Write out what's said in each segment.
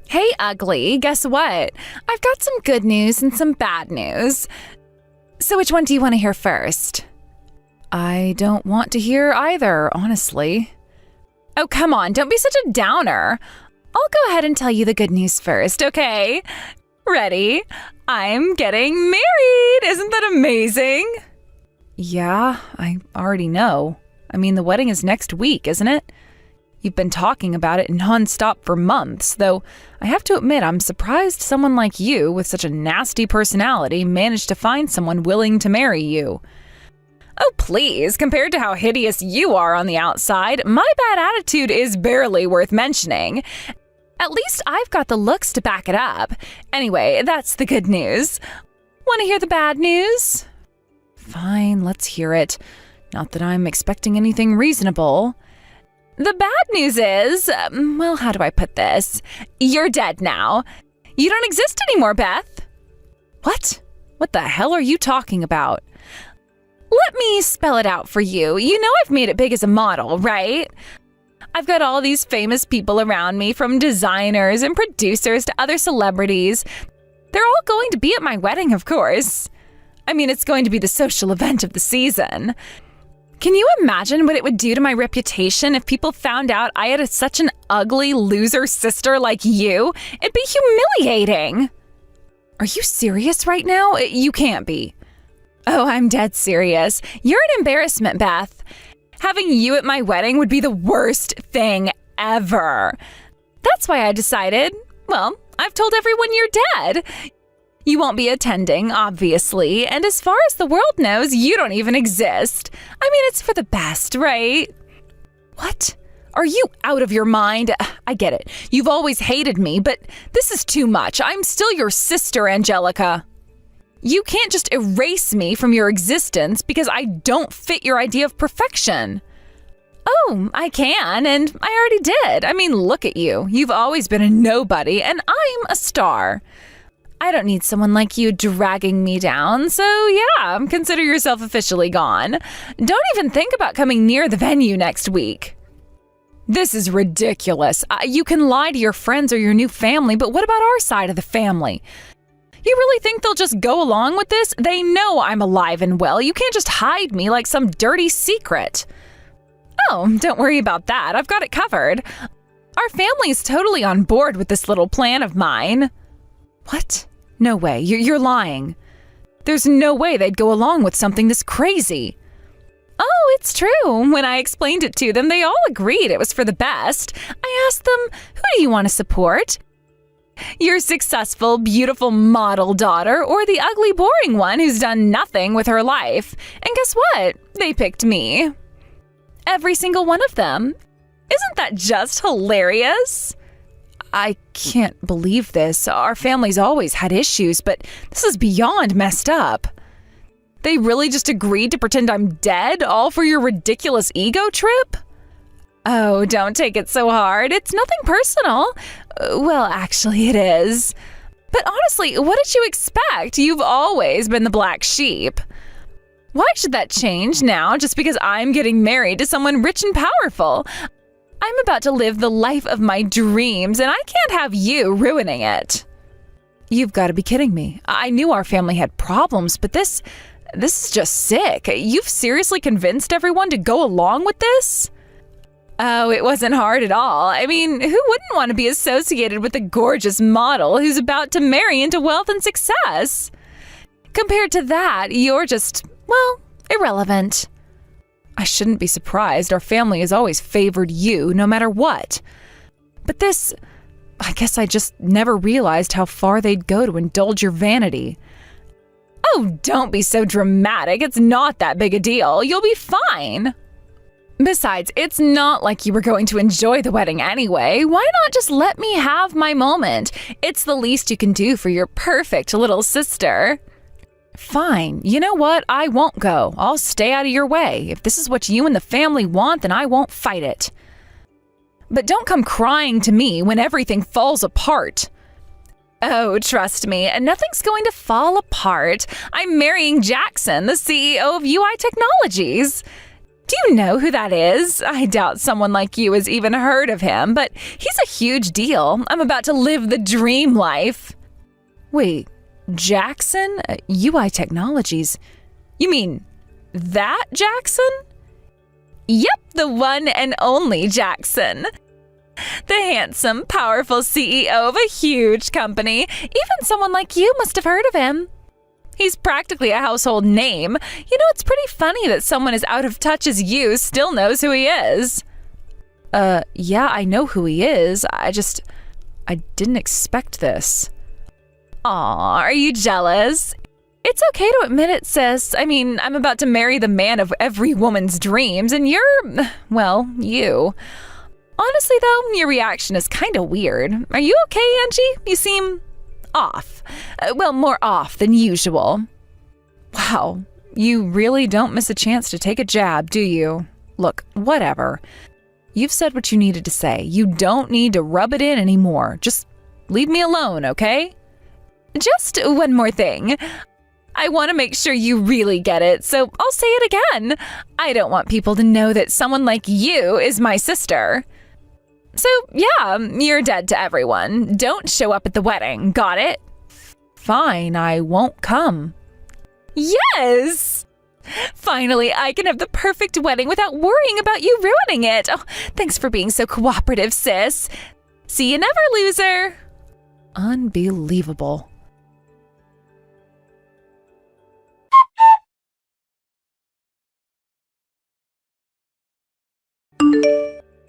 Hey, ugly, guess what? I've got some good news and some bad news. So which one do you want to hear first? I don't want to hear either, honestly. Oh, come on, don't be such a downer. I'll go ahead and tell you the good news first, okay? Ready? I'm getting married! Isn't that amazing? Yeah, I already know. I mean, the wedding is next week, isn't it? You've been talking about it nonstop for months, though I have to admit I'm surprised someone like you, with such a nasty personality, managed to find someone willing to marry you. Oh, please, compared to how hideous you are on the outside, my bad attitude is barely worth mentioning. At least I've got the looks to back it up. Anyway, that's the good news. Want to hear the bad news? Fine, let's hear it. Not that I'm expecting anything reasonable. The bad news is, well, how do I put this? You're dead now. You don't exist anymore, Beth. What? What the hell are you talking about? Let me spell it out for you. You know I've made it big as a model, right? I've got all these famous people around me, from designers and producers to other celebrities. They're all going to be at my wedding, of course. I mean, it's going to be the social event of the season. Can you imagine what it would do to my reputation if people found out I had such an ugly loser sister like you? It'd be humiliating. Are you serious right now? You can't be. Oh, I'm dead serious. You're an embarrassment, Beth. Having you at my wedding would be the worst thing ever. That's why I decided, well, I've told everyone you're dead. You won't be attending, obviously, and as far as the world knows, you don't even exist. I mean, it's for the best, right? What? Are you out of your mind? I get it. You've always hated me, but this is too much. I'm still your sister, Angelica. You can't just erase me from your existence because I don't fit your idea of perfection. Oh, I can, and I already did. I mean, look at you. You've always been a nobody, and I'm a star. I don't need someone like you dragging me down, so yeah, consider yourself officially gone. Don't even think about coming near the venue next week. This is ridiculous. You can lie to your friends or your new family, but what about our side of the family? You really think they'll just go along with this? They know I'm alive and well. You can't just hide me like some dirty secret. Oh, don't worry about that. I've got it covered. Our family's totally on board with this little plan of mine. What? No way. You're lying. There's no way they'd go along with something this crazy. Oh, it's true. When I explained it to them, they all agreed it was for the best. I asked them, who do you want to support? Your successful, beautiful model daughter, or the ugly, boring one who's done nothing with her life? And guess what? They picked me. Every single one of them. Isn't that just hilarious? I can't believe this. Our family's always had issues, but this is beyond messed up. They really just agreed to pretend I'm dead, all for your ridiculous ego trip? Oh, don't take it so hard. It's nothing personal. Well, actually, it is. But honestly, what did you expect? You've always been the black sheep. Why should that change now just because I'm getting married to someone rich and powerful? I'm about to live the life of my dreams, and I can't have you ruining it. You've got to be kidding me. I knew our family had problems, but this is just sick. You've seriously convinced everyone to go along with this? Oh, it wasn't hard at all. I mean, who wouldn't want to be associated with a gorgeous model who's about to marry into wealth and success? Compared to that, you're just, well, irrelevant. I shouldn't be surprised. Our family has always favored you, no matter what. But this, I guess I just never realized how far they'd go to indulge your vanity. Oh, don't be so dramatic. It's not that big a deal. You'll be fine. Besides, it's not like you were going to enjoy the wedding anyway. Why not just let me have my moment? It's the least you can do for your perfect little sister. Fine. You know what? I won't go. I'll stay out of your way. If this is what you and the family want, then I won't fight it. But don't come crying to me when everything falls apart. Oh, trust me, nothing's going to fall apart. I'm marrying Jackson, the CEO of UI Technologies. Do you know who that is? I doubt someone like you has even heard of him, but he's a huge deal. I'm about to live the dream life. Wait, Jackson? UI Technologies. You mean that Jackson? Yep, the one and only Jackson. The handsome, powerful CEO of a huge company. Even someone like you must have heard of him. He's practically a household name. You know, it's pretty funny that someone as out of touch as you still knows who he is. Yeah, I know who he is. I didn't expect this. Aw, are you jealous? It's okay to admit it, sis. I mean, I'm about to marry the man of every woman's dreams, and you're, well, you. Honestly, though, your reaction is kind of weird. Are you okay, Angie? You seem off. Well, more off than usual. Wow, you really don't miss a chance to take a jab, do you? Look, whatever. You've said what you needed to say. You don't need to rub it in anymore. Just leave me alone, okay? Just one more thing. I want to make sure you really get it, so I'll say it again. I don't want people to know that someone like you is my sister. So, yeah, you're dead to everyone. Don't show up at the wedding, got it? Fine, I won't come. Yes! Finally, I can have the perfect wedding without worrying about you ruining it. Oh, thanks for being so cooperative, sis. See you never, loser. Unbelievable.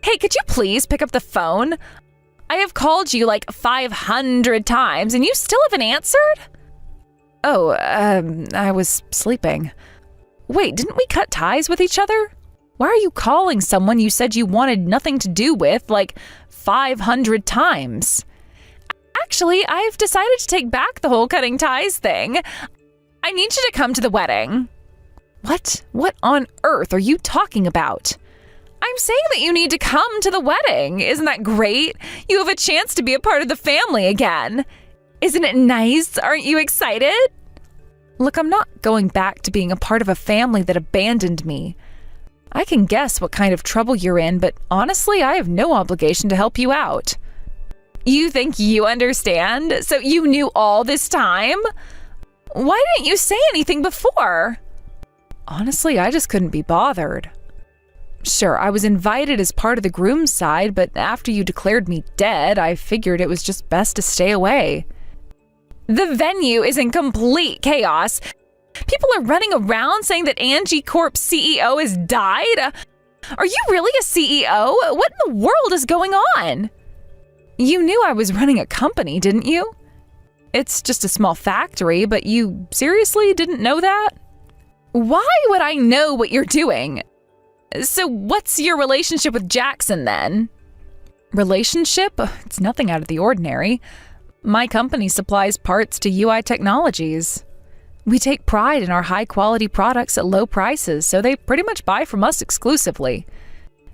Hey, could you please pick up the phone? I have called you like 500 times and you still haven't answered? Oh, I was sleeping. Wait, didn't we cut ties with each other? Why are you calling someone you said you wanted nothing to do with like 500 times? Actually, I've decided to take back the whole cutting ties thing. I need you to come to the wedding. What? What on earth are you talking about? I'm saying that you need to come to the wedding. Isn't that great? You have a chance to be a part of the family again. Isn't it nice? Aren't you excited? Look, I'm not going back to being a part of a family that abandoned me. I can guess what kind of trouble you're in, but honestly, I have no obligation to help you out. You think you understand? So you knew all this time? Why didn't you say anything before? Honestly, I just couldn't be bothered. Sure, I was invited as part of the groom's side, but after you declared me dead, I figured it was just best to stay away. The venue is in complete chaos. People are running around saying that Angie Corp's CEO has died. Are you really a CEO? What in the world is going on? You knew I was running a company, didn't you? It's just a small factory, but you seriously didn't know that? Why would I know what you're doing? So what's your relationship with Jackson then? Relationship? It's nothing out of the ordinary. My company supplies parts to UI Technologies. We take pride in our high-quality products at low prices, so they pretty much buy from us exclusively.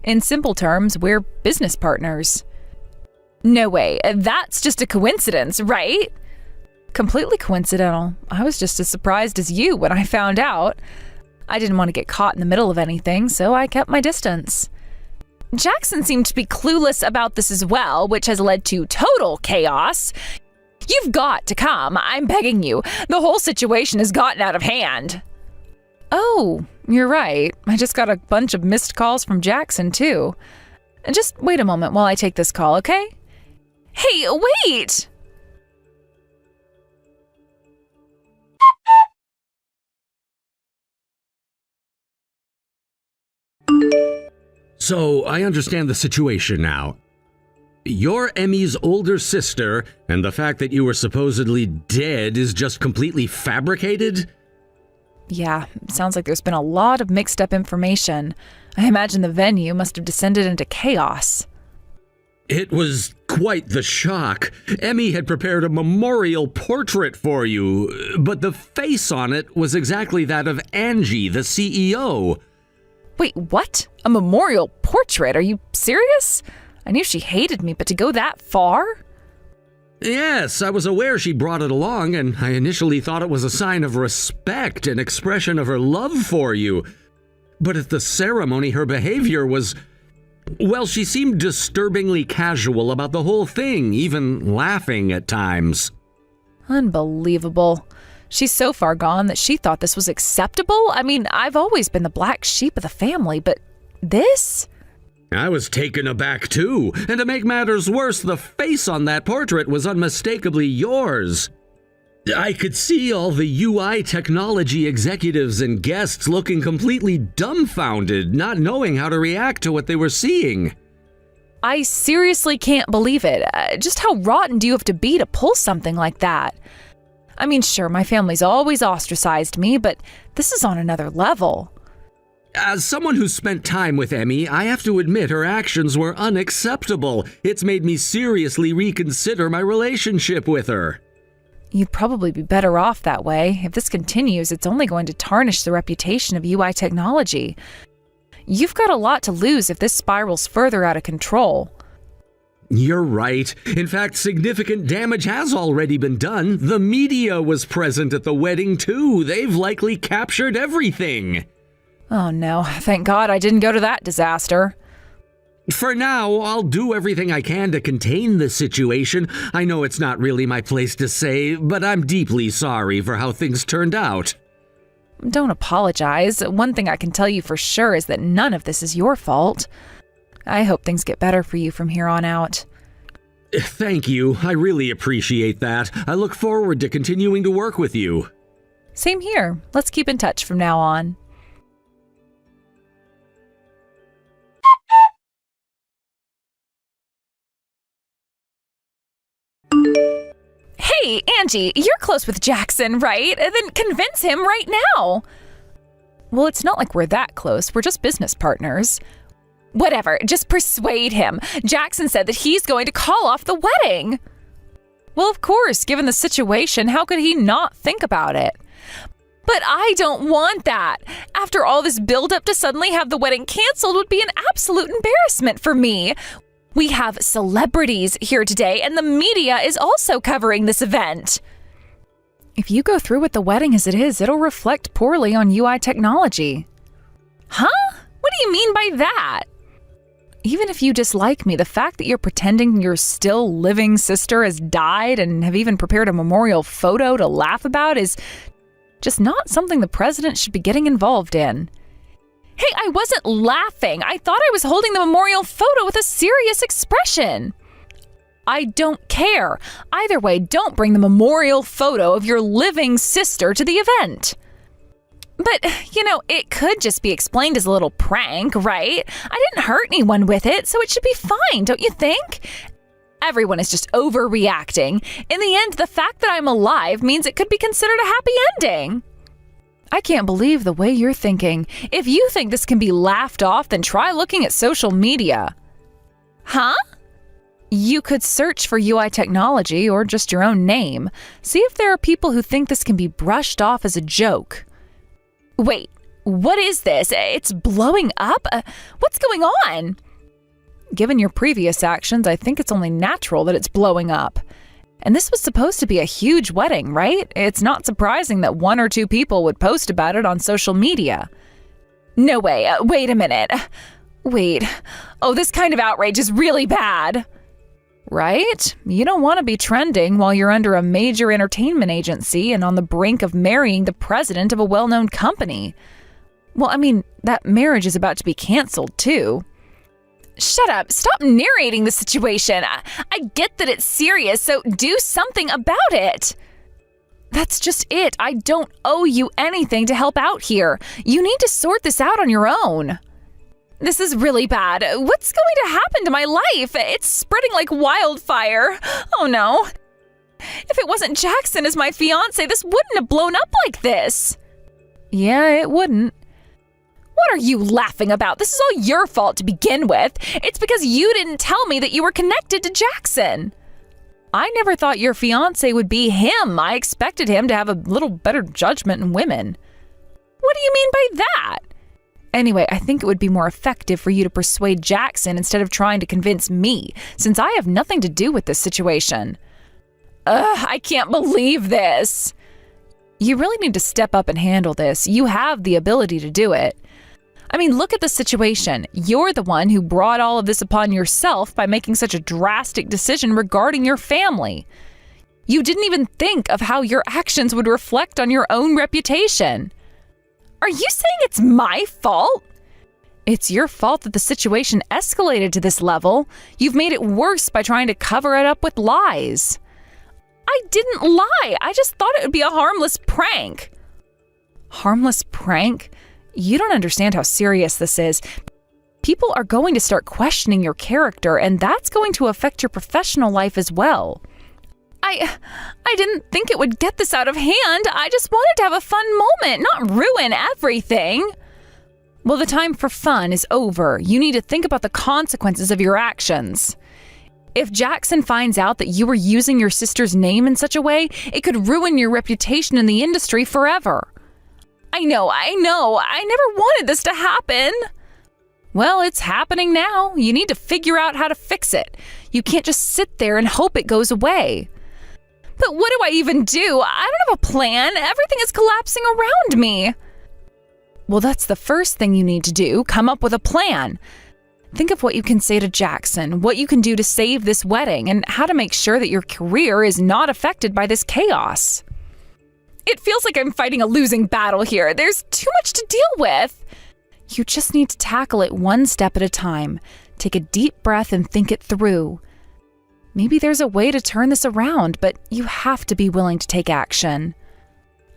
In simple terms, we're business partners. No way, that's just a coincidence, right? Completely coincidental. I was just as surprised as you when I found out. I didn't want to get caught in the middle of anything, so I kept my distance. Jackson seemed to be clueless about this as well, which has led to total chaos. You've got to come, I'm begging you. The whole situation has gotten out of hand. Oh, you're right. I just got a bunch of missed calls from Jackson, too. Just wait a moment while I take this call, okay? Hey, wait! So, I understand the situation now. You're Emmy's older sister, and the fact that you were supposedly dead is just completely fabricated? Yeah, sounds like there's been a lot of mixed up information. I imagine the venue must have descended into chaos. It was quite the shock. Emmy had prepared a memorial portrait for you, but the face on it was exactly that of Angie, the CEO. Wait, what? A memorial portrait? Are you serious? I knew she hated me, but to go that far? Yes, I was aware she brought it along, and I initially thought it was a sign of respect, an expression of her love for you. But at the ceremony, her behavior was... Well, she seemed disturbingly casual about the whole thing, even laughing at times. Unbelievable. She's so far gone that she thought this was acceptable? I mean, I've always been the black sheep of the family, but this? I was taken aback too, and to make matters worse, the face on that portrait was unmistakably yours. I could see all the UI technology executives and guests looking completely dumbfounded, not knowing how to react to what they were seeing. I seriously can't believe it. Just how rotten do you have to be to pull something like that? I mean, sure, my family's always ostracized me, but this is on another level. As someone who's spent time with Emmy, I have to admit her actions were unacceptable. It's made me seriously reconsider my relationship with her. You'd probably be better off that way. If this continues, it's only going to tarnish the reputation of UI technology. You've got a lot to lose if this spirals further out of control. You're right. In fact, significant damage has already been done. The media was present at the wedding, too. They've likely captured everything. Oh no, thank God I didn't go to that disaster. For now, I'll do everything I can to contain the situation. I know it's not really my place to say, but I'm deeply sorry for how things turned out. Don't apologize. One thing I can tell you for sure is that none of this is your fault. I hope things get better for you from here on out. Thank you. I really appreciate that. I look forward to continuing to work with you. Same here. Let's keep in touch from now on. Hey, Angie, you're close with Jackson, right? Then convince him right now. Well, it's not like we're that close. We're just business partners. Whatever, just persuade him. Jackson said that he's going to call off the wedding. Well, of course, given the situation, how could he not think about it? But I don't want that. After all this build-up, to suddenly have the wedding canceled would be an absolute embarrassment for me. We have celebrities here today, and the media is also covering this event. If you go through with the wedding as it is, it'll reflect poorly on UI technology. Huh? What do you mean by that? Even if you dislike me, the fact that you're pretending your still living sister has died and have even prepared a memorial photo to laugh about is just not something the president should be getting involved in. Hey, I wasn't laughing. I thought I was holding the memorial photo with a serious expression. I don't care. Either way, don't bring the memorial photo of your living sister to the event. But, it could just be explained as a little prank, right? I didn't hurt anyone with it, so it should be fine, don't you think? Everyone is just overreacting. In the end, the fact that I'm alive means it could be considered a happy ending. I can't believe the way you're thinking. If you think this can be laughed off, then try looking at social media. Huh? You could search for UI technology or just your own name. See if there are people who think this can be brushed off as a joke. Wait, what is this? It's blowing up? What's going on? Given your previous actions, I think it's only natural that it's blowing up. And this was supposed to be a huge wedding, right? It's not surprising that one or two people would post about it on social media. No way. Wait a minute. Wait. Oh, this kind of outrage is really bad. Right? You don't want to be trending while you're under a major entertainment agency and on the brink of marrying the president of a well-known company. Well, I mean, that marriage is about to be canceled, too. Shut up. Stop narrating the situation. I get that it's serious, so do something about it. That's just it. I don't owe you anything to help out here. You need to sort this out on your own. This is really bad. What's going to happen to my life? It's spreading like wildfire. Oh no. If it wasn't Jackson as my fiancé, this wouldn't have blown up like this. Yeah, it wouldn't. What are you laughing about? This is all your fault to begin with. It's because you didn't tell me that you were connected to Jackson. I never thought your fiancé would be him. I expected him to have a little better judgment in women. What do you mean by that? Anyway, I think it would be more effective for you to persuade Jackson instead of trying to convince me, since I have nothing to do with this situation. I can't believe this. You really need to step up and handle this. You have the ability to do it. I mean, look at the situation. You're the one who brought all of this upon yourself by making such a drastic decision regarding your family. You didn't even think of how your actions would reflect on your own reputation. Are you saying it's my fault? It's your fault that the situation escalated to this level. You've made it worse by trying to cover it up with lies. I didn't lie. I just thought it would be a harmless prank. Harmless prank? You don't understand how serious this is. People are going to start questioning your character, and that's going to affect your professional life as well. I didn't think it would get this out of hand. I just wanted to have a fun moment, not ruin everything. Well, the time for fun is over. You need to think about the consequences of your actions. If Jackson finds out that you were using your sister's name in such a way, it could ruin your reputation in the industry forever. I know. I never wanted this to happen. Well, it's happening now. You need to figure out how to fix it. You can't just sit there and hope it goes away. But what do I even do? I don't have a plan. Everything is collapsing around me. Well, that's the first thing you need to do. Come up with a plan. Think of what you can say to Jackson, what you can do to save this wedding, and how to make sure that your career is not affected by this chaos. It feels like I'm fighting a losing battle here. There's too much to deal with. You just need to tackle it one step at a time. Take a deep breath and think it through. Maybe there's a way to turn this around, but you have to be willing to take action.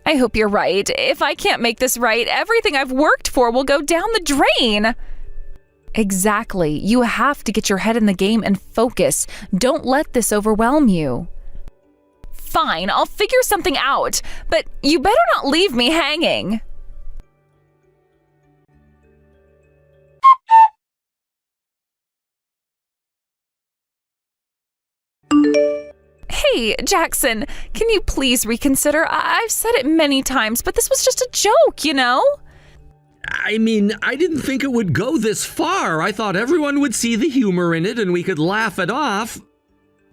I hope you're right. If I can't make this right, everything I've worked for will go down the drain. Exactly. You have to get your head in the game and focus. Don't let this overwhelm you. Fine, I'll figure something out, but you better not leave me hanging. Hey, Jackson, can you please reconsider? I've said it many times, but this was just a joke, you know? I mean, I didn't think it would go this far. I thought everyone would see the humor in it and we could laugh it off.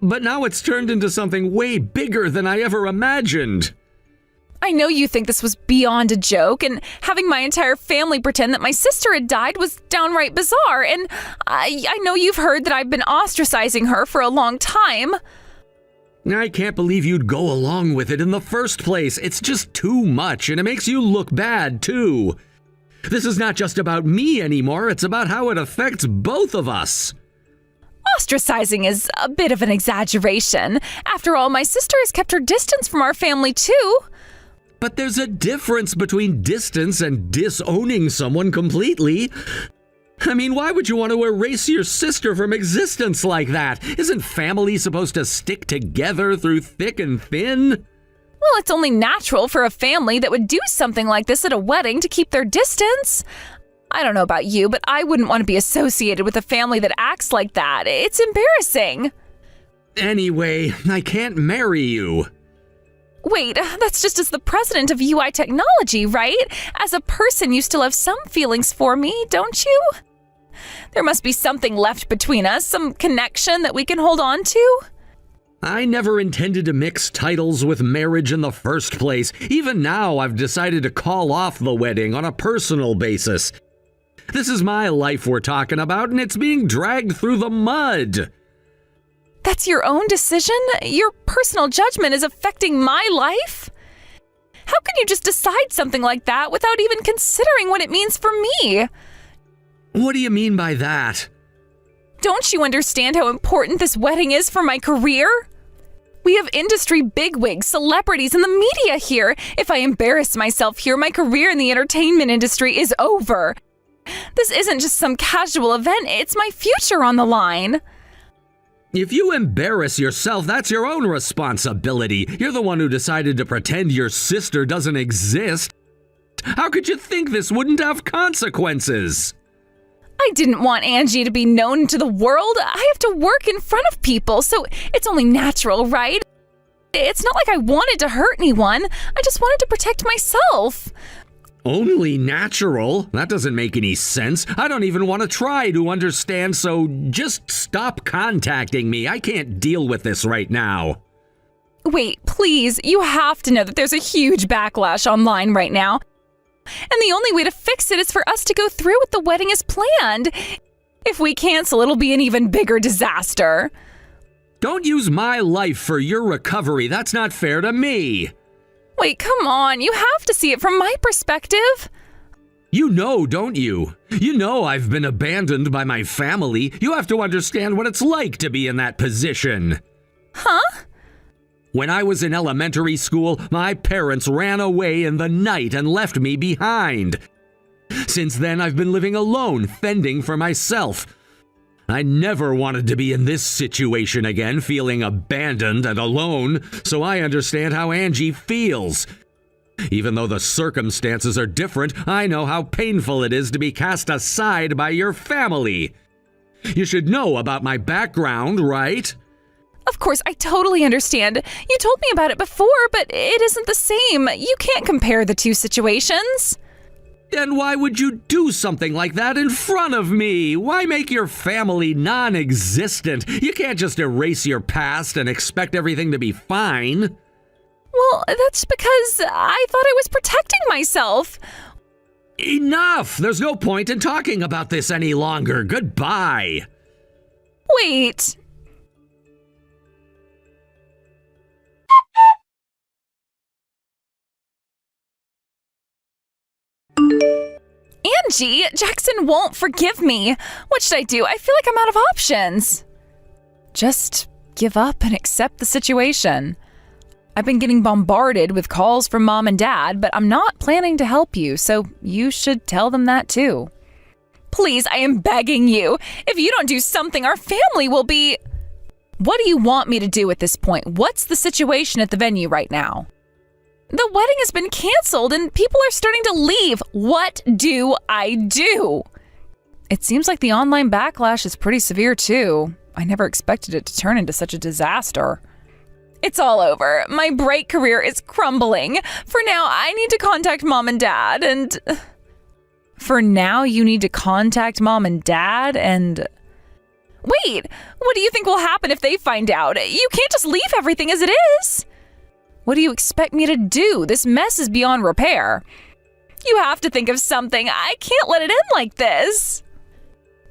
But now it's turned into something way bigger than I ever imagined. I know you think this was beyond a joke, and having my entire family pretend that my sister had died was downright bizarre, and I know you've heard that I've been ostracizing her for a long time. I can't believe you'd go along with it in the first place. It's just too much, and it makes you look bad, too. This is not just about me anymore, it's about how it affects both of us. Ostracizing is a bit of an exaggeration. After all, my sister has kept her distance from our family, too. But there's a difference between distance and disowning someone completely. I mean, why would you want to erase your sister from existence like that? Isn't family supposed to stick together through thick and thin? Well, it's only natural for a family that would do something like this at a wedding to keep their distance. I don't know about you, but I wouldn't want to be associated with a family that acts like that. It's embarrassing. Anyway, I can't marry you. Wait, that's just as the president of UI Technology, right? As a person, you still have some feelings for me, don't you? There must be something left between us, some connection that we can hold on to. I never intended to mix titles with marriage in the first place. Even now, I've decided to call off the wedding on a personal basis. This is my life we're talking about, and it's being dragged through the mud. That's your own decision? Your personal judgment is affecting my life? How can you just decide something like that without even considering what it means for me? What do you mean by that? Don't you understand how important this wedding is for my career? We have industry bigwigs, celebrities, and the media here. If I embarrass myself here, my career in the entertainment industry is over. This isn't just some casual event, it's my future on the line. If you embarrass yourself, that's your own responsibility. You're the one who decided to pretend your sister doesn't exist. How could you think this wouldn't have consequences? I didn't want Angie to be known to the world. I have to work in front of people, so it's only natural, right? It's not like I wanted to hurt anyone. I just wanted to protect myself. Only natural? That doesn't make any sense. I don't even want to try to understand, so just stop contacting me. I can't deal with this right now. Wait, please, you have to know that there's a huge backlash online right now. And the only way to fix it is for us to go through with the wedding as planned. If we cancel, it'll be an even bigger disaster. Don't use my life for your recovery. That's not fair to me. Wait, come on. You have to see it from my perspective. You know, don't you? You know I've been abandoned by my family. You have to understand what it's like to be in that position. Huh? When I was in elementary school, my parents ran away in the night and left me behind. Since then, I've been living alone, fending for myself. I never wanted to be in this situation again, feeling abandoned and alone, so I understand how Angie feels. Even though the circumstances are different, I know how painful it is to be cast aside by your family. You should know about my background, right? Of course, I totally understand. You told me about it before, but it isn't the same. You can't compare the two situations. Then why would you do something like that in front of me? Why make your family non-existent? You can't just erase your past and expect everything to be fine. Well, that's because I thought I was protecting myself. Enough! There's no point in talking about this any longer. Goodbye. Wait. Angie, Jackson won't forgive me. What should I do? I feel like I'm out of options. Just give up and accept the situation. I've been getting bombarded with calls from Mom and Dad, but I'm not planning to help you, so you should tell them that too. Please, I am begging you. If you don't do something, our family will be... What do you want me to do at this point? What's the situation at the venue right now? The wedding has been canceled and people are starting to leave. What do I do? It seems like the online backlash is pretty severe too. I never expected it to turn into such a disaster. It's all over. My bright career is crumbling. For now, I need to contact Mom and Dad and... For now, you need to contact Mom and Dad and... Wait, what do you think will happen if they find out? You can't just leave everything as it is. What do you expect me to do? This mess is beyond repair. You have to think of something. I can't let it end like this.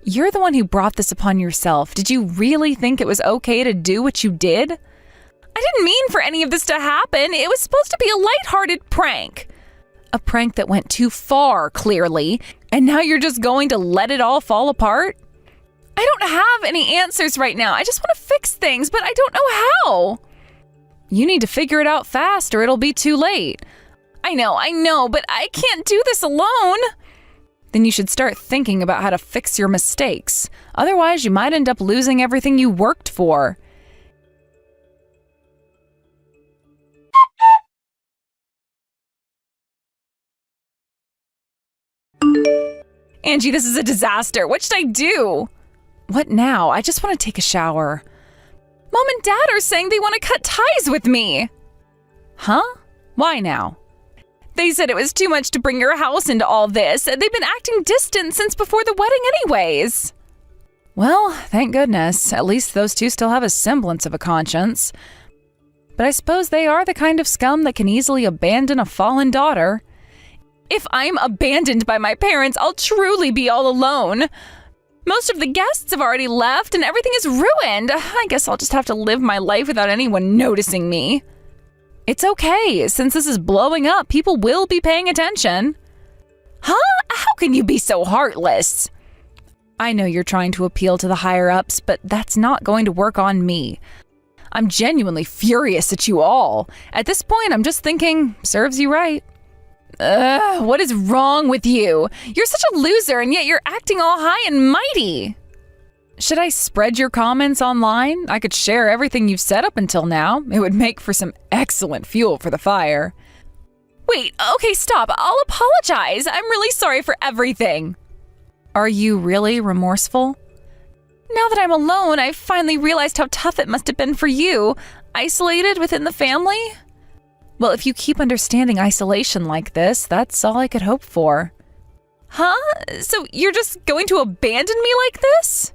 You're the one who brought this upon yourself. Did you really think it was okay to do what you did? I didn't mean for any of this to happen. It was supposed to be a lighthearted prank. A prank that went too far, clearly. And now you're just going to let it all fall apart? I don't have any answers right now. I just want to fix things, but I don't know how. You need to figure it out fast or it'll be too late. I know, but I can't do this alone. Then you should start thinking about how to fix your mistakes. Otherwise, you might end up losing everything you worked for. Angie, this is a disaster. What should I do? What now? I just want to take a shower. Mom and Dad are saying they want to cut ties with me. Huh? Why now? They said it was too much to bring your house into all this. They've been acting distant since before the wedding anyways. Well, thank goodness. At least those two still have a semblance of a conscience. But I suppose they are the kind of scum that can easily abandon a fallen daughter. If I'm abandoned by my parents, I'll truly be all alone. Most of the guests have already left and everything is ruined. I guess I'll just have to live my life without anyone noticing me. It's okay. Since this is blowing up, people will be paying attention. Huh? How can you be so heartless? I know you're trying to appeal to the higher-ups, but that's not going to work on me. I'm genuinely furious at you all. At this point, I'm just thinking, serves you right. What is wrong with you? You're such a loser, and yet you're acting all high and mighty. Should I spread your comments online? I could share everything you've said up until now. It would make for some excellent fuel for the fire. Wait, okay, stop. I'll apologize. I'm really sorry for everything. Are you really remorseful? Now that I'm alone, I've finally realized how tough it must have been for you. Isolated within the family? Well, if you keep understanding isolation like this, that's all I could hope for. Huh? So you're just going to abandon me like this?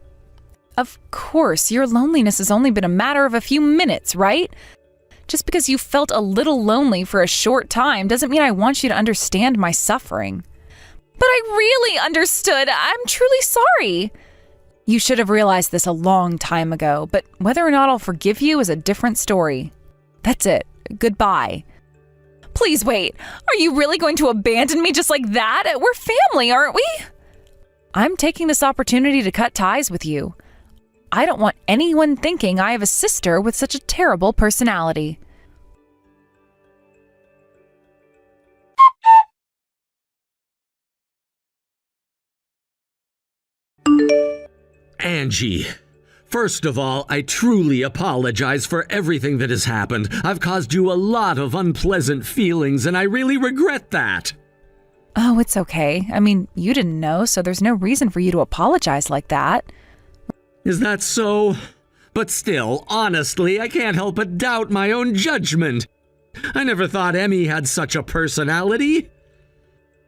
Of course, your loneliness has only been a matter of a few minutes, right? Just because you felt a little lonely for a short time doesn't mean I want you to understand my suffering. But I really understood. I'm truly sorry. You should have realized this a long time ago, but whether or not I'll forgive you is a different story. That's it. Goodbye. Please wait. Are you really going to abandon me just like that? We're family, aren't we? I'm taking this opportunity to cut ties with you. I don't want anyone thinking I have a sister with such a terrible personality. Angie, first of all, I truly apologize for everything that has happened. I've caused you a lot of unpleasant feelings, and I really regret that. Oh, it's okay. I mean, you didn't know, so there's no reason for you to apologize like that. Is that so? But still, honestly, I can't help but doubt my own judgment. I never thought Emmy had such a personality.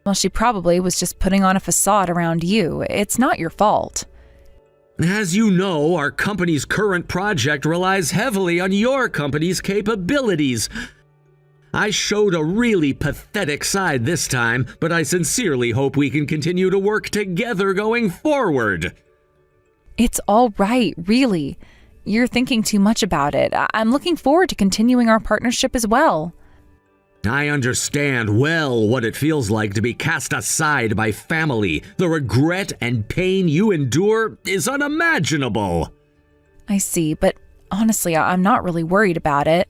Well, she probably was just putting on a facade around you. It's not your fault. As you know, our company's current project relies heavily on your company's capabilities. I showed a really pathetic side this time, but I sincerely hope we can continue to work together going forward. It's all right, really. You're thinking too much about it. I'm looking forward to continuing our partnership as well. I understand well what it feels like to be cast aside by family. The regret and pain you endure is unimaginable. I see, but honestly, I'm not really worried about it.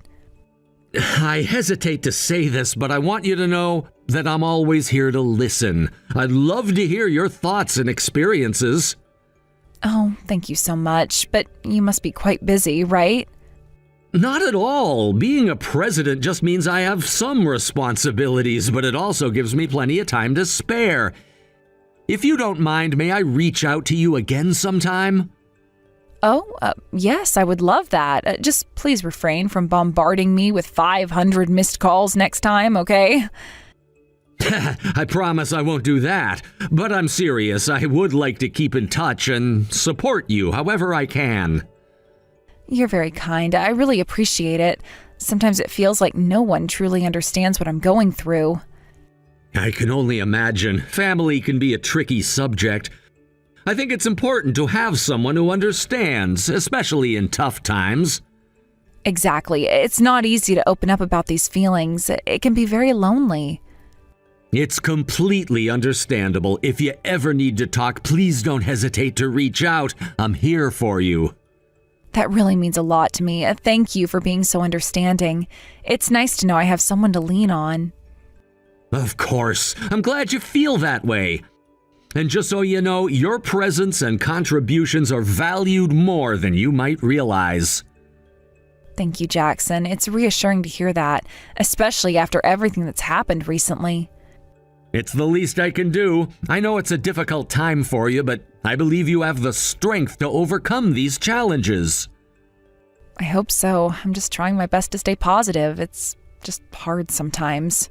I hesitate to say this, but I want you to know that I'm always here to listen. I'd love to hear your thoughts and experiences. Oh, thank you so much, but you must be quite busy, right? Not at all. Being a president just means I have some responsibilities, but it also gives me plenty of time to spare. If you don't mind, may I reach out to you again sometime? Oh, yes, I would love that. Just please refrain from bombarding me with 500 missed calls next time, okay? I promise I won't do that. But I'm serious. I would like to keep in touch and support you however I can. You're very kind. I really appreciate it. Sometimes it feels like no one truly understands what I'm going through. I can only imagine. Family can be a tricky subject. I think it's important to have someone who understands, especially in tough times. Exactly. It's not easy to open up about these feelings. It can be very lonely. It's completely understandable. If you ever need to talk, please don't hesitate to reach out. I'm here for you. That really means a lot to me. Thank you for being so understanding. It's nice to know I have someone to lean on. Of course. I'm glad you feel that way. And just so you know, your presence and contributions are valued more than you might realize. Thank you, Jackson. It's reassuring to hear that, especially after everything that's happened recently. It's the least I can do. I know it's a difficult time for you, but I believe you have the strength to overcome these challenges. I hope so. I'm just trying my best to stay positive. It's just hard sometimes.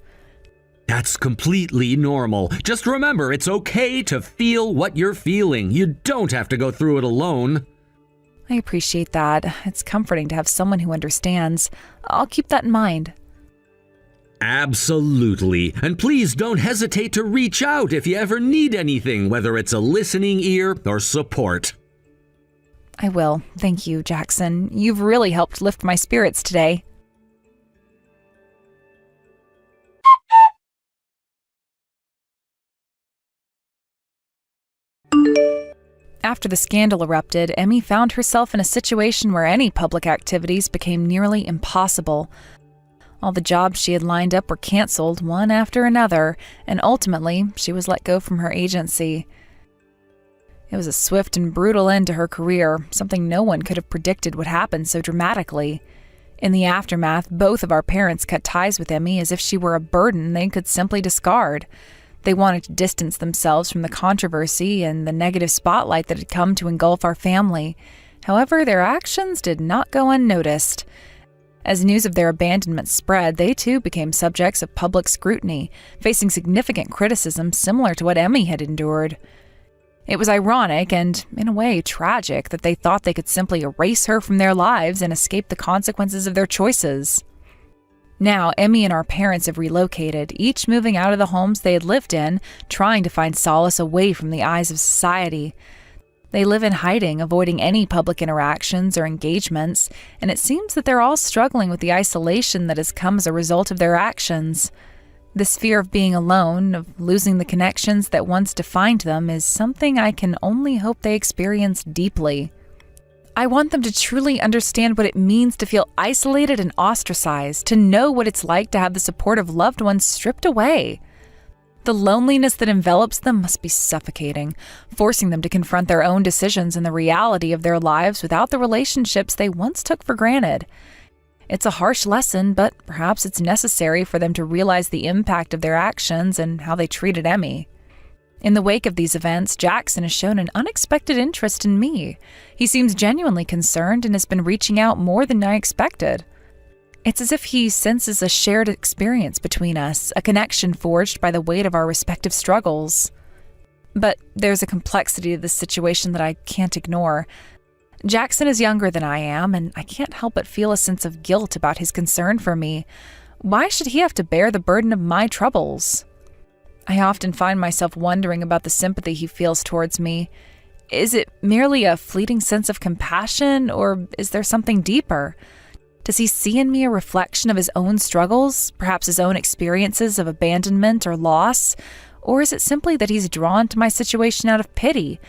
That's completely normal. Just remember, it's okay to feel what you're feeling. You don't have to go through it alone. I appreciate that. It's comforting to have someone who understands. I'll keep that in mind. Absolutely. And please don't hesitate to reach out if you ever need anything, whether it's a listening ear or support. I will. Thank you, Jackson. You've really helped lift my spirits today. After the scandal erupted, Emmy found herself in a situation where any public activities became nearly impossible. All the jobs she had lined up were canceled, one after another, and ultimately, she was let go from her agency. It was a swift and brutal end to her career, something no one could have predicted would happen so dramatically. In the aftermath, both of our parents cut ties with Emmy as if she were a burden they could simply discard. They wanted to distance themselves from the controversy and the negative spotlight that had come to engulf our family. However, their actions did not go unnoticed. As news of their abandonment spread, they too became subjects of public scrutiny, facing significant criticism similar to what Emmy had endured. It was ironic and, in a way, tragic that they thought they could simply erase her from their lives and escape the consequences of their choices. Now, Emmy and our parents have relocated, each moving out of the homes they had lived in, trying to find solace away from the eyes of society. They live in hiding, avoiding any public interactions or engagements, and it seems that they're all struggling with the isolation that has come as a result of their actions. This fear of being alone, of losing the connections that once defined them, is something I can only hope they experience deeply. I want them to truly understand what it means to feel isolated and ostracized, to know what it's like to have the support of loved ones stripped away. The loneliness that envelops them must be suffocating, forcing them to confront their own decisions and the reality of their lives without the relationships they once took for granted. It's a harsh lesson, but perhaps it's necessary for them to realize the impact of their actions and how they treated Emmy. In the wake of these events, Jackson has shown an unexpected interest in me. He seems genuinely concerned and has been reaching out more than I expected. It's as if he senses a shared experience between us, a connection forged by the weight of our respective struggles. But there's a complexity to this situation that I can't ignore. Jackson is younger than I am, and I can't help but feel a sense of guilt about his concern for me. Why should he have to bear the burden of my troubles? I often find myself wondering about the sympathy he feels towards me. Is it merely a fleeting sense of compassion, or is there something deeper? Does he see in me a reflection of his own struggles, perhaps his own experiences of abandonment or loss? Or is it simply that he's drawn to my situation out of pity?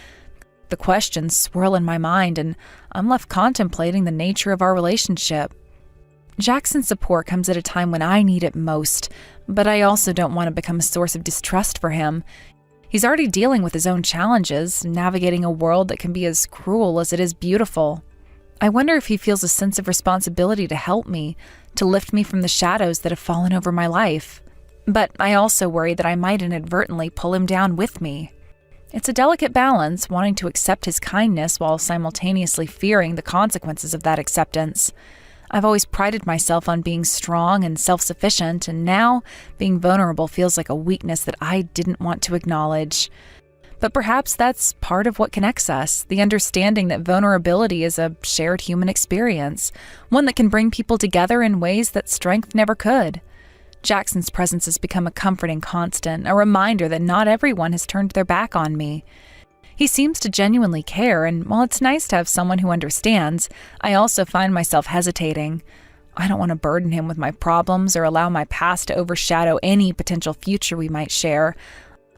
The questions swirl in my mind, and I'm left contemplating the nature of our relationship. Jackson's support comes at a time when I need it most, but I also don't want to become a source of distrust for him. He's already dealing with his own challenges, navigating a world that can be as cruel as it is beautiful. I wonder if he feels a sense of responsibility to help me, to lift me from the shadows that have fallen over my life. But I also worry that I might inadvertently pull him down with me. It's a delicate balance, wanting to accept his kindness while simultaneously fearing the consequences of that acceptance. I've always prided myself on being strong and self-sufficient, and now being vulnerable feels like a weakness that I didn't want to acknowledge. But perhaps that's part of what connects us, the understanding that vulnerability is a shared human experience, one that can bring people together in ways that strength never could. Jackson's presence has become a comforting constant, a reminder that not everyone has turned their back on me. He seems to genuinely care, and while it's nice to have someone who understands, I also find myself hesitating. I don't want to burden him with my problems or allow my past to overshadow any potential future we might share.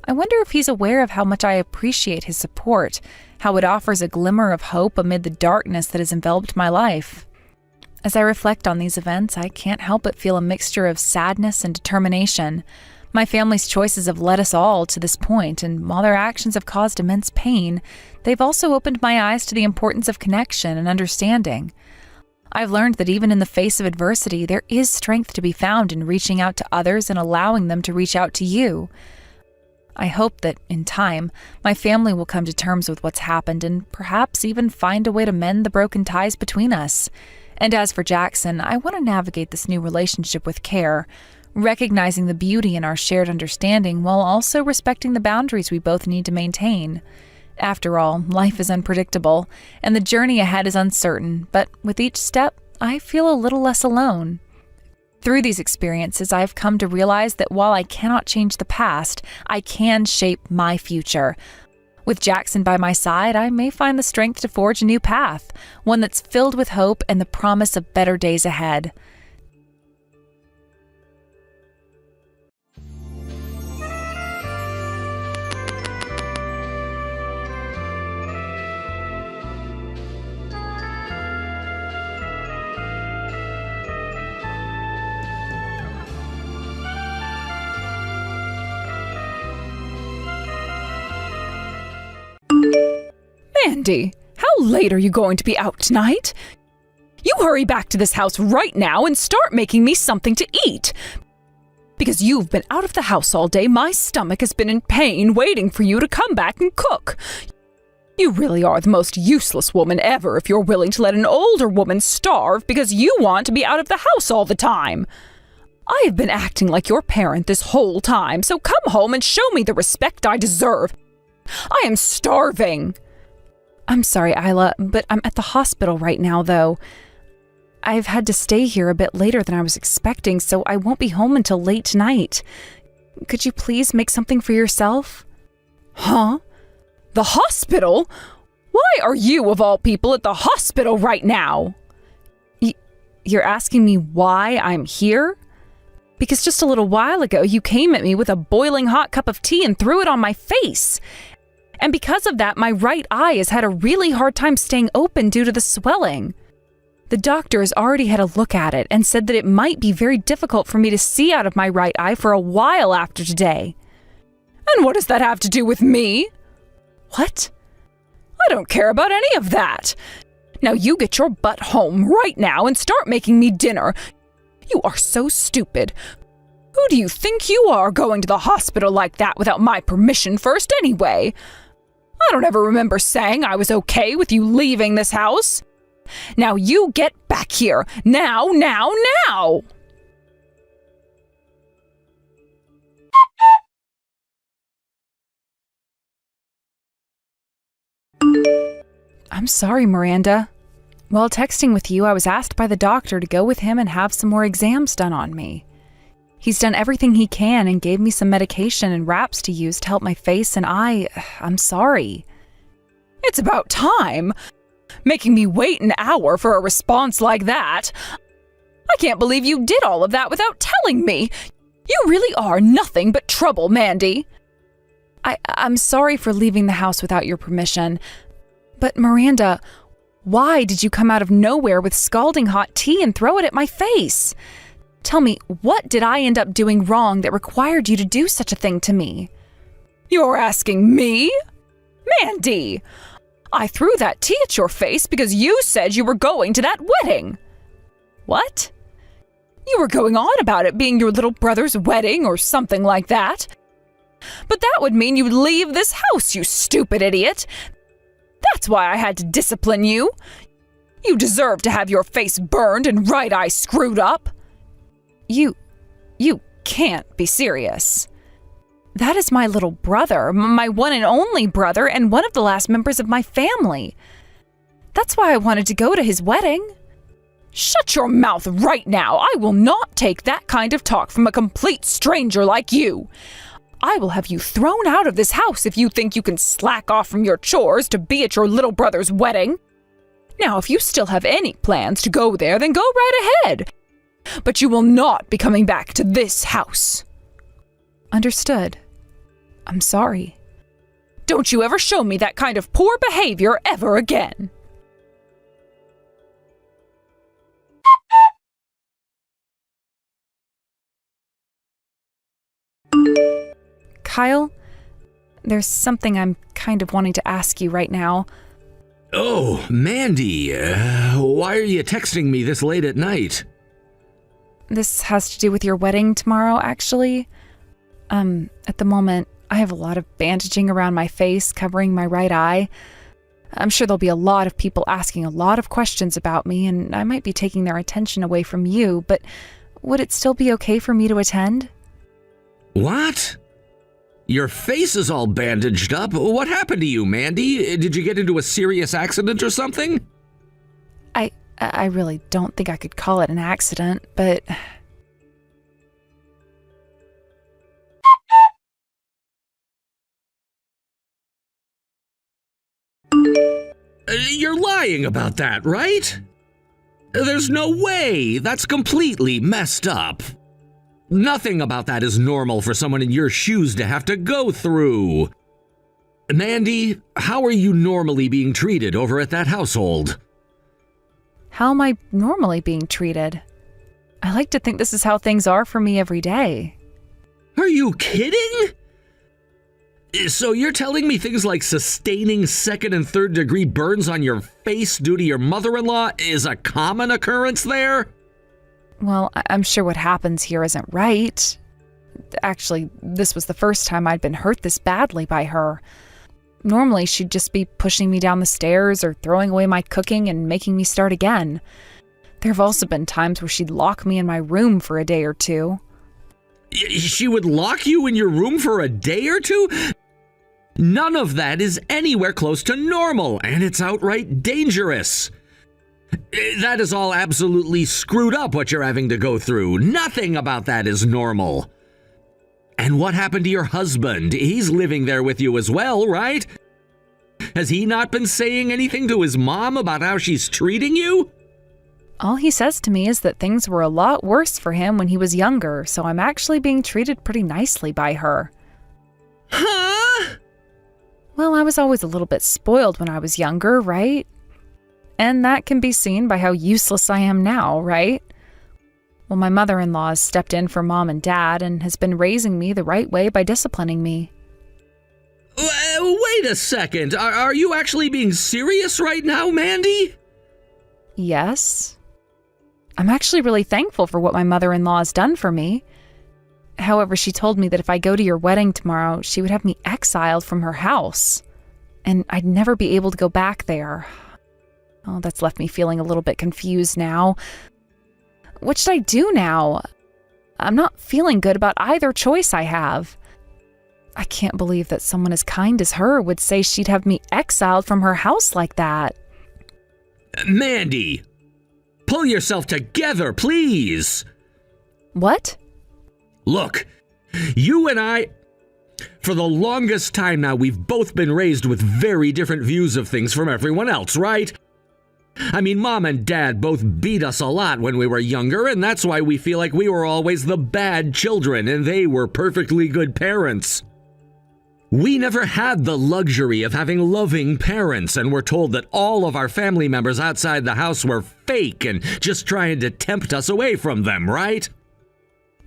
I wonder if he's aware of how much I appreciate his support, how it offers a glimmer of hope amid the darkness that has enveloped my life. As I reflect on these events, I can't help but feel a mixture of sadness and determination. My family's choices have led us all to this point, and while their actions have caused immense pain, they've also opened my eyes to the importance of connection and understanding. I've learned that even in the face of adversity, there is strength to be found in reaching out to others and allowing them to reach out to you. I hope that, in time, my family will come to terms with what's happened and perhaps even find a way to mend the broken ties between us. And as for Jackson, I want to navigate this new relationship with care, recognizing the beauty in our shared understanding while also respecting the boundaries we both need to maintain. After all, life is unpredictable, and the journey ahead is uncertain, but with each step, I feel a little less alone. Through these experiences, I have come to realize that while I cannot change the past, I can shape my future. With Jackson by my side, I may find the strength to forge a new path, one that's filled with hope and the promise of better days ahead. Mandy, how late are you going to be out tonight? You hurry back to this house right now and start making me something to eat. Because you've been out of the house all day, my stomach has been in pain waiting for you to come back and cook. You really are the most useless woman ever if you're willing to let an older woman starve because you want to be out of the house all the time. I have been acting like your parent this whole time, so come home and show me the respect I deserve. I am starving. I'm sorry, Isla, but I'm at the hospital right now, though. I've had to stay here a bit later than I was expecting, so I won't be home until late tonight. Could you please make something for yourself? Huh? The hospital? Why are you, of all people, at the hospital right now? You're asking me why I'm here? Because just a little while ago, you came at me with a boiling hot cup of tea and threw it on my face. And because of that, my right eye has had a really hard time staying open due to the swelling. The doctor has already had a look at it and said that it might be very difficult for me to see out of my right eye for a while after today. And what does that have to do with me? What? I don't care about any of that. Now you get your butt home right now and start making me dinner. You are so stupid. Who do you think you are going to the hospital like that without my permission first anyway? I don't ever remember saying I was okay with you leaving this house. Now you get back here. Now! I'm sorry, Miranda. While texting with you, I was asked by the doctor to go with him and have some more exams done on me. He's done everything he can and gave me some medication and wraps to use to help my face, and I'm sorry. It's about time. Making me wait an hour for a response like that. I can't believe you did all of that without telling me. You really are nothing but trouble, Mandy. I'm sorry for leaving the house without your permission. But Miranda, why did you come out of nowhere with scalding hot tea and throw it at my face? Tell me, what did I end up doing wrong that required you to do such a thing to me? You're asking me? Mandy, I threw that tea at your face because you said you were going to that wedding. What? You were going on about it being your little brother's wedding or something like that. But that would mean you'd leave this house, you stupid idiot. That's why I had to discipline you. You deserve to have your face burned and right eye screwed up. You can't be serious. That is my little brother, my one and only brother, and one of the last members of my family. That's why I wanted to go to his wedding. Shut your mouth right now. I will not take that kind of talk from a complete stranger like you. I will have you thrown out of this house if you think you can slack off from your chores to be at your little brother's wedding. Now, if you still have any plans to go there, then go right ahead. But you will not be coming back to this house. Understood. I'm sorry. Don't you ever show me that kind of poor behavior ever again. Kyle, there's something I'm kind of wanting to ask you right now. Oh, Mandy, why are you texting me this late at night? This has to do with your wedding tomorrow, actually. At the moment, I have a lot of bandaging around my face, covering my right eye. I'm sure there'll be a lot of people asking a lot of questions about me, and I might be taking their attention away from you, but would it still be okay for me to attend? What? Your face is all bandaged up. What happened to you, Mandy? Did you get into a serious accident or something? I really don't think I could call it an accident, but... You're lying about that, right? There's no way. That's completely messed up. Nothing about that is normal for someone in your shoes to have to go through. Mandy, how are you normally being treated over at that household? How am I normally being treated? I like to think this is how things are for me every day. Are you kidding? So you're telling me things like sustaining second and third degree burns on your face due to your mother-in-law is a common occurrence there? Well, I'm sure what happens here isn't right. Actually, this was the first time I'd been hurt this badly by her. Normally, she'd just be pushing me down the stairs or throwing away my cooking and making me start again. There have also been times where she'd lock me in my room for a day or two. She would lock you in your room for a day or two? None of that is anywhere close to normal, and it's outright dangerous. That is all absolutely screwed up what you're having to go through. Nothing about that is normal. And what happened to your husband? He's living there with you as well, right? Has he not been saying anything to his mom about how she's treating you? All he says to me is that things were a lot worse for him when he was younger, so I'm actually being treated pretty nicely by her. Huh? Well, I was always a little bit spoiled when I was younger, right? And that can be seen by how useless I am now, right? Well, my mother-in-law has stepped in for Mom and Dad and has been raising me the right way by disciplining me. Wait a second. Are you actually being serious right now, Mandy? Yes. I'm actually really thankful for what my mother-in-law has done for me. However, she told me that if I go to your wedding tomorrow, she would have me exiled from her house, and I'd never be able to go back there. Oh, that's left me feeling a little bit confused now. What should I do now? I'm not feeling good about either choice I have. I can't believe that someone as kind as her would say she'd have me exiled from her house like that. Mandy, pull yourself together, please. What? Look, you and I, for the longest time now, we've both been raised with very different views of things from everyone else, right? I mean, Mom and Dad both beat us a lot when we were younger, and that's why we feel like we were always the bad children and they were perfectly good parents. We never had the luxury of having loving parents, and we're told that all of our family members outside the house were fake and just trying to tempt us away from them, right?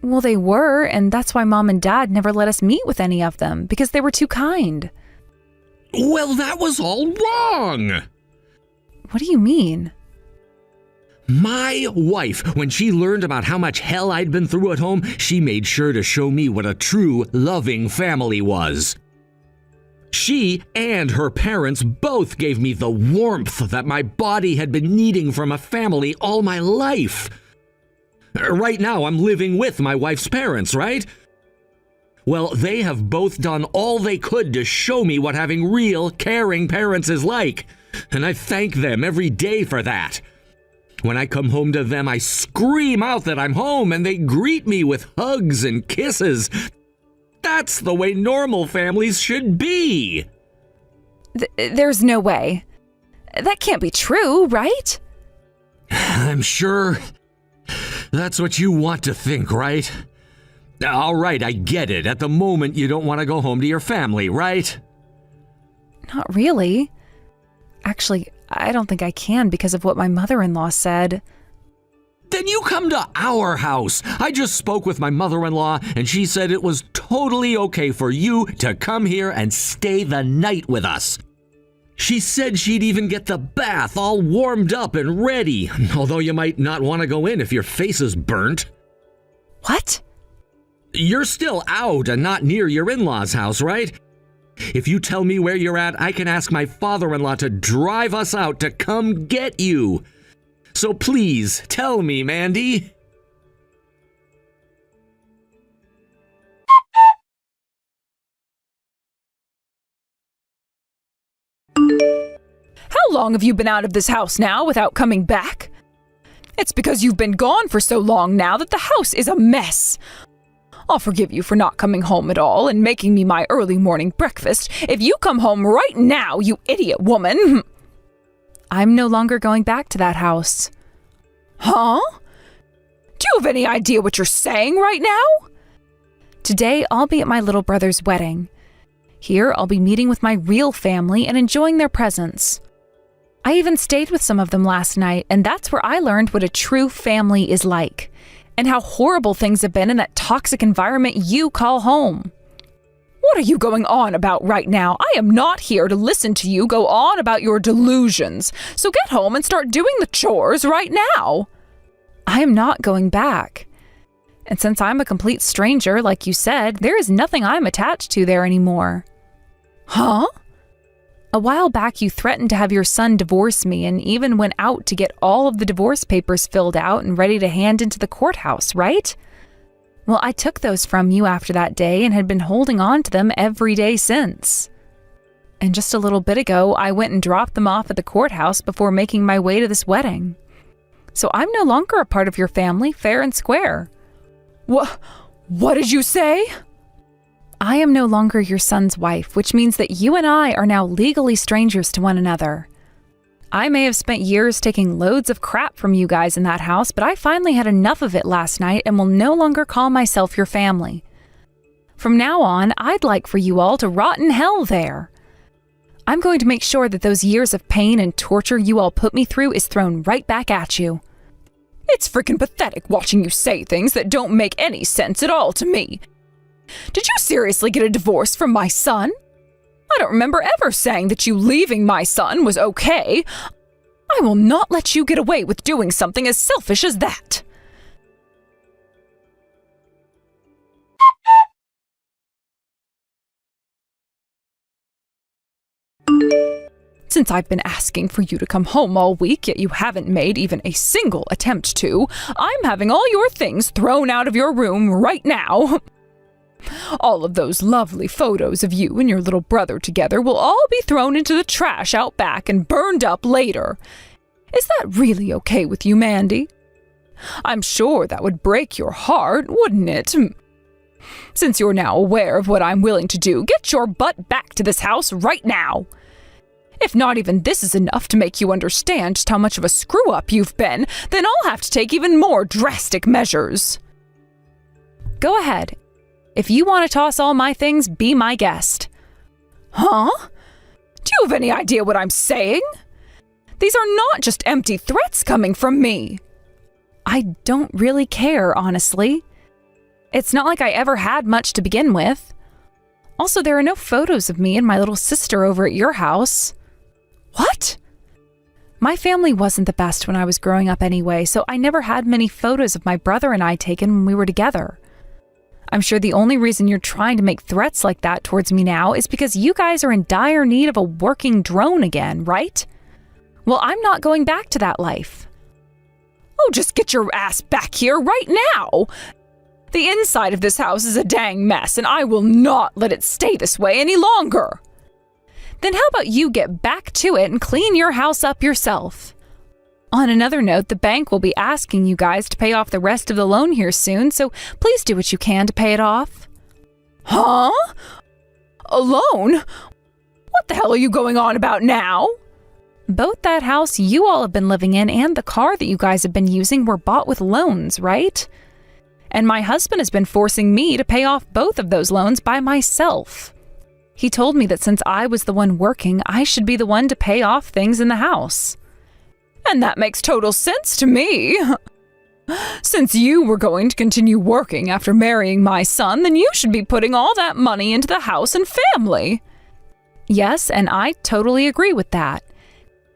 Well, they were, and that's why Mom and Dad never let us meet with any of them, because they were too kind. Well, that was all wrong! What do you mean? My wife, when she learned about how much hell I'd been through at home, she made sure to show me what a true, loving family was. She and her parents both gave me the warmth that my body had been needing from a family all my life. Right now, I'm living with my wife's parents, right? Well, they have both done all they could to show me what having real, caring parents is like, and I thank them every day for that. When I come home to them, I scream out that I'm home, and they greet me with hugs and kisses. That's the way normal families should be. There's no way. That can't be true, right? I'm sure that's what you want to think, right? All right, I get it. At the moment, you don't want to go home to your family, right? Not really. Actually, I don't think I can because of what my mother-in-law said. Then you come to our house. I just spoke with my mother-in-law, and she said it was totally okay for you to come here and stay the night with us. She said she'd even get the bath all warmed up and ready, although you might not want to go in if your face is burnt. What? You're still out and not near your in-laws' house, right? If you tell me where you're at, I can ask my father-in-law to drive us out to come get you. So please, tell me, Mandy. How long have you been out of this house now without coming back? It's because you've been gone for so long now that the house is a mess. I'll forgive you for not coming home at all and making me my early morning breakfast if you come home right now, you idiot woman. I'm no longer going back to that house. Huh? Do you have any idea what you're saying right now? Today, I'll be at my little brother's wedding. Here, I'll be meeting with my real family and enjoying their presence. I even stayed with some of them last night, and that's where I learned what a true family is like, and how horrible things have been in that toxic environment you call home. What are you going on about right now? I am not here to listen to you go on about your delusions. So get home and start doing the chores right now. I am not going back. And since I'm a complete stranger, like you said, there is nothing I'm attached to there anymore. Huh? A while back, you threatened to have your son divorce me and even went out to get all of the divorce papers filled out and ready to hand into the courthouse, right? Well, I took those from you after that day and had been holding on to them every day since. And just a little bit ago, I went and dropped them off at the courthouse before making my way to this wedding. So I'm no longer a part of your family, fair and square. What did you say? I am no longer your son's wife, which means that you and I are now legally strangers to one another. I may have spent years taking loads of crap from you guys in that house, but I finally had enough of it last night and will no longer call myself your family. From now on, I'd like for you all to rot in hell there. I'm going to make sure that those years of pain and torture you all put me through is thrown right back at you. It's freaking pathetic watching you say things that don't make any sense at all to me. Did you seriously get a divorce from my son? I don't remember ever saying that you leaving my son was okay. I will not let you get away with doing something as selfish as that. Since I've been asking for you to come home all week, yet you haven't made even a single attempt to, I'm having all your things thrown out of your room right now. All of those lovely photos of you and your little brother together will all be thrown into the trash out back and burned up later. Is that really okay with you, Mandy? I'm sure that would break your heart, wouldn't it? Since you're now aware of what I'm willing to do, get your butt back to this house right now. If not even this is enough to make you understand just how much of a screw-up you've been, then I'll have to take even more drastic measures. Go ahead. If you want to toss all my things, be my guest. Huh? Do you have any idea what I'm saying? These are not just empty threats coming from me. I don't really care, honestly. It's not like I ever had much to begin with. Also, there are no photos of me and my little sister over at your house. What? My family wasn't the best when I was growing up anyway, so I never had many photos of my brother and I taken when we were together. I'm sure the only reason you're trying to make threats like that towards me now is because you guys are in dire need of a working drone again, right? Well, I'm not going back to that life. Oh, just get your ass back here right now! The inside of this house is a dang mess, and I will not let it stay this way any longer. Then how about you get back to it and clean your house up yourself? On another note, the bank will be asking you guys to pay off the rest of the loan here soon, so please do what you can to pay it off. Huh? A loan? What the hell are you going on about now? Both that house you all have been living in and the car that you guys have been using were bought with loans, right? And my husband has been forcing me to pay off both of those loans by myself. He told me that since I was the one working, I should be the one to pay off things in the house. And that makes total sense to me. Since you were going to continue working after marrying my son, then you should be putting all that money into the house and family. Yes, and I totally agree with that.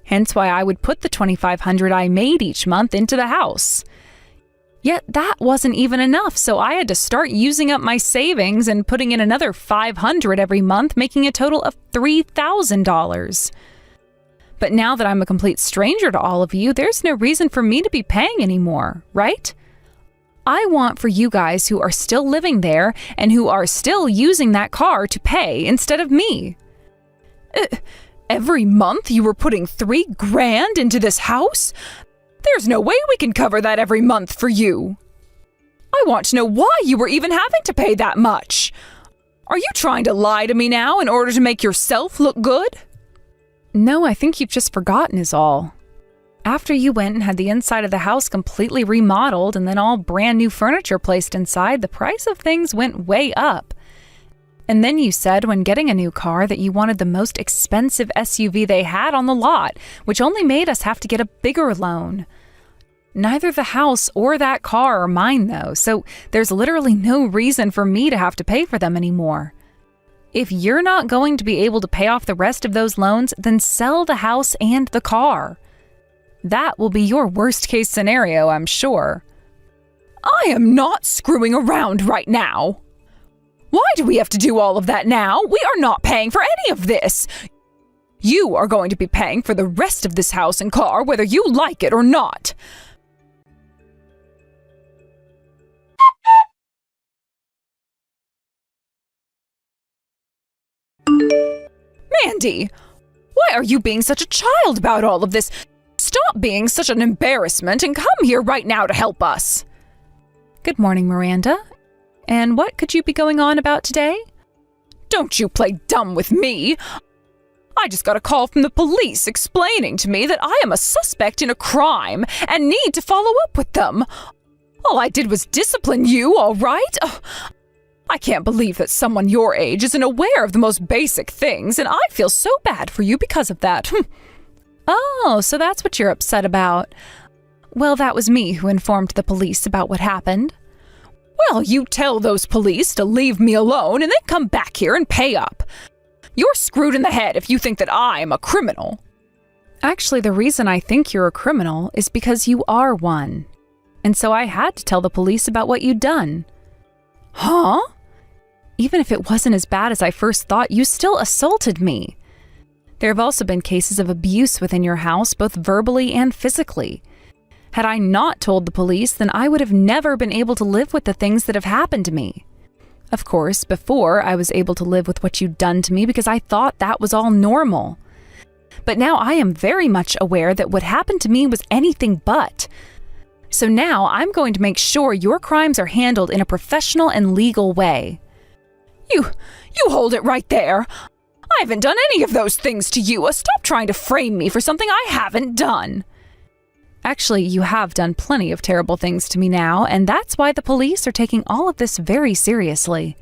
Hence why I would put the $2,500 I made each month into the house. Yet that wasn't even enough, so I had to start using up my savings and putting in another $500 every month, making a total of $3,000. But now that I'm a complete stranger to all of you, there's no reason for me to be paying anymore, right? I want for you guys who are still living there and who are still using that car to pay instead of me. Every month you were putting $3,000 into this house? There's no way we can cover that every month for you. I want to know why you were even having to pay that much. Are you trying to lie to me now in order to make yourself look good? No, I think you've just forgotten is all. After you went and had the inside of the house completely remodeled and then all brand new furniture placed inside, the price of things went way up. And then you said when getting a new car that you wanted the most expensive SUV they had on the lot, which only made us have to get a bigger loan. Neither the house or that car are mine though, so there's literally no reason for me to have to pay for them anymore. If you're not going to be able to pay off the rest of those loans, then sell the house and the car. That will be your worst case scenario, I'm sure. I am not screwing around right now. Why do we have to do all of that now? We are not paying for any of this. You are going to be paying for the rest of this house and car, whether you like it or not. Andy, why are you being such a child about all of this? Stop being such an embarrassment and come here right now to help us. Good morning, Miranda. And what could you be going on about today? Don't you play dumb with me. I just got a call from the police explaining to me that I am a suspect in a crime and need to follow up with them. All I did was discipline you, all right? Oh, I can't believe that someone your age isn't aware of the most basic things, and I feel so bad for you because of that. Oh, so that's what you're upset about. Well, that was me who informed the police about what happened. Well, you tell those police to leave me alone and then come back here and pay up. You're screwed in the head if you think that I am a criminal. Actually, the reason I think you're a criminal is because you are one. And so I had to tell the police about what you'd done. Huh? Even if it wasn't as bad as I first thought, you still assaulted me. There have also been cases of abuse within your house, both verbally and physically. Had I not told the police, then I would have never been able to live with the things that have happened to me. Of course, before I was able to live with what you'd done to me because I thought that was all normal. But now I am very much aware that what happened to me was anything but. So now I'm going to make sure your crimes are handled in a professional and legal way. You hold it right there. I haven't done any of those things to you. Stop trying to frame me for something I haven't done. Actually, you have done plenty of terrible things to me now, and that's why the police are taking all of this very seriously.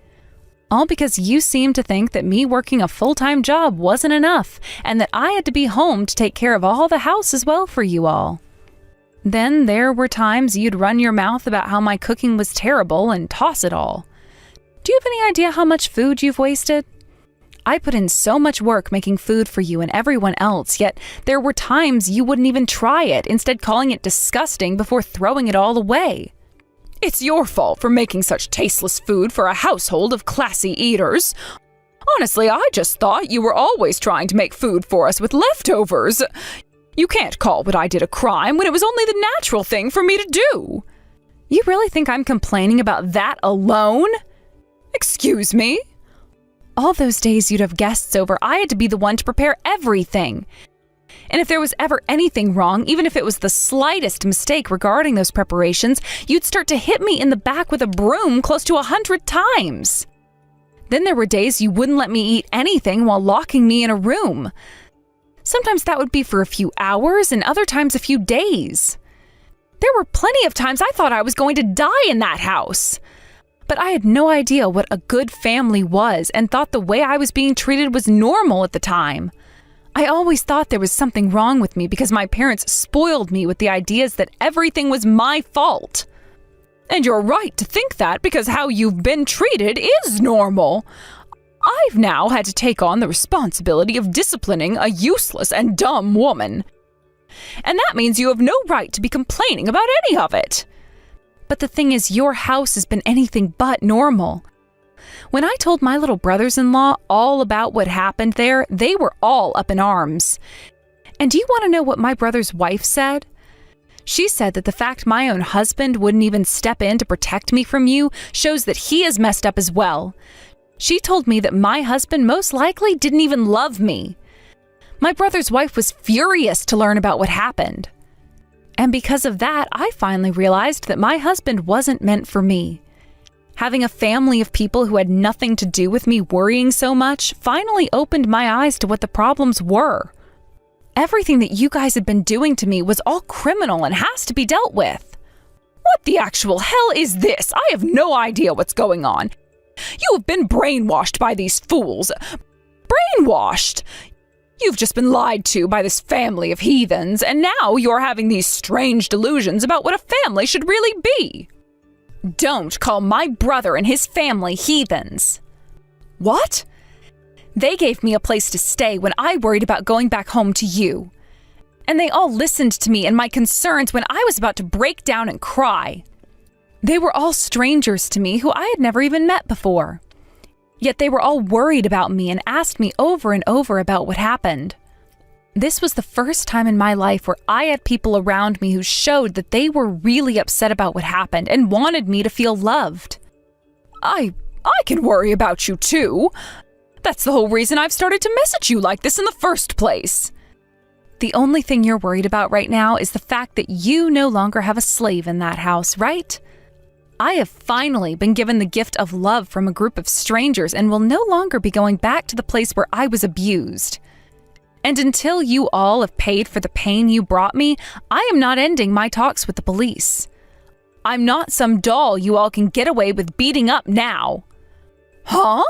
All because you seem to think that me working a full-time job wasn't enough, and that I had to be home to take care of all the house as well for you all. Then there were times you'd run your mouth about how my cooking was terrible and toss it all. Do you have any idea how much food you've wasted? I put in so much work making food for you and everyone else, yet there were times you wouldn't even try it, instead calling it disgusting before throwing it all away. It's your fault for making such tasteless food for a household of classy eaters. Honestly, I just thought you were always trying to make food for us with leftovers. You can't call what I did a crime when it was only the natural thing for me to do. You really think I'm complaining about that alone? Excuse me? All those days you'd have guests over, I had to be the one to prepare everything. And if there was ever anything wrong, even if it was the slightest mistake regarding those preparations, you'd start to hit me in the back with a broom close to 100 times. Then there were days you wouldn't let me eat anything while locking me in a room. Sometimes that would be for a few hours and other times a few days. There were plenty of times I thought I was going to die in that house. But I had no idea what a good family was and thought the way I was being treated was normal at the time. I always thought there was something wrong with me because my parents spoiled me with the ideas that everything was my fault. And you're right to think that because how you've been treated is normal. I've now had to take on the responsibility of disciplining a useless and dumb woman. And that means you have no right to be complaining about any of it. But the thing is, your house has been anything but normal. When I told my little brothers-in-law all about what happened there, they were all up in arms. And do you want to know what my brother's wife said? She said that the fact my own husband wouldn't even step in to protect me from you shows that he is messed up as well. She told me that my husband most likely didn't even love me. My brother's wife was furious to learn about what happened. And because of that, I finally realized that my husband wasn't meant for me. Having a family of people who had nothing to do with me worrying so much finally opened my eyes to what the problems were. Everything that you guys had been doing to me was all criminal and has to be dealt with. What the actual hell is this? I have no idea what's going on. You have been brainwashed by these fools. Brainwashed! You've just been lied to by this family of heathens, and now you're having these strange delusions about what a family should really be. Don't call my brother and his family heathens. What? They gave me a place to stay when I worried about going back home to you. And they all listened to me and my concerns when I was about to break down and cry. They were all strangers to me who I had never even met before. Yet they were all worried about me and asked me over and over about what happened. This was the first time in my life where I had people around me who showed that they were really upset about what happened and wanted me to feel loved. I can worry about you too. That's the whole reason I've started to message you like this in the first place. The only thing you're worried about right now is the fact that you no longer have a slave in that house, right? I have finally been given the gift of love from a group of strangers and will no longer be going back to the place where I was abused. And until you all have paid for the pain you brought me, I am not ending my talks with the police. I'm not some doll you all can get away with beating up now. Huh?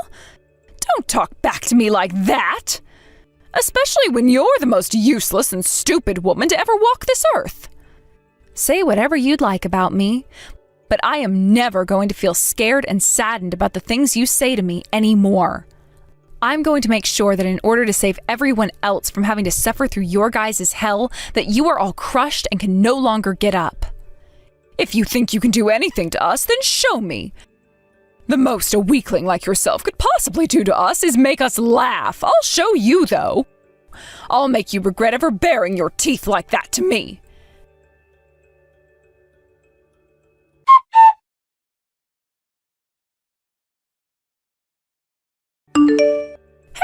Don't talk back to me like that! Especially when you're the most useless and stupid woman to ever walk this earth. Say whatever you'd like about me, but I am never going to feel scared and saddened about the things you say to me anymore. I'm going to make sure that in order to save everyone else from having to suffer through your guys' hell, that you are all crushed and can no longer get up. If you think you can do anything to us, then show me. The most a weakling like yourself could possibly do to us is make us laugh. I'll show you, though. I'll make you regret ever baring your teeth like that to me.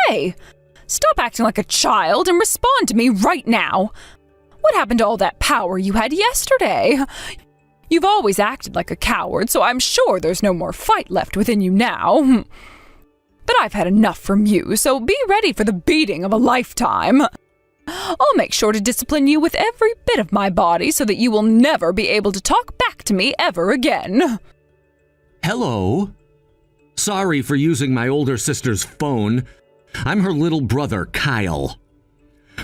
Hey, stop acting like a child and respond to me right now. What happened to all that power you had yesterday? You've always acted like a coward, so I'm sure there's no more fight left within you now. But I've had enough from you, so be ready for the beating of a lifetime. I'll make sure to discipline you with every bit of my body so that you will never be able to talk back to me ever again. Hello? Sorry for using my older sister's phone. I'm her little brother, Kyle.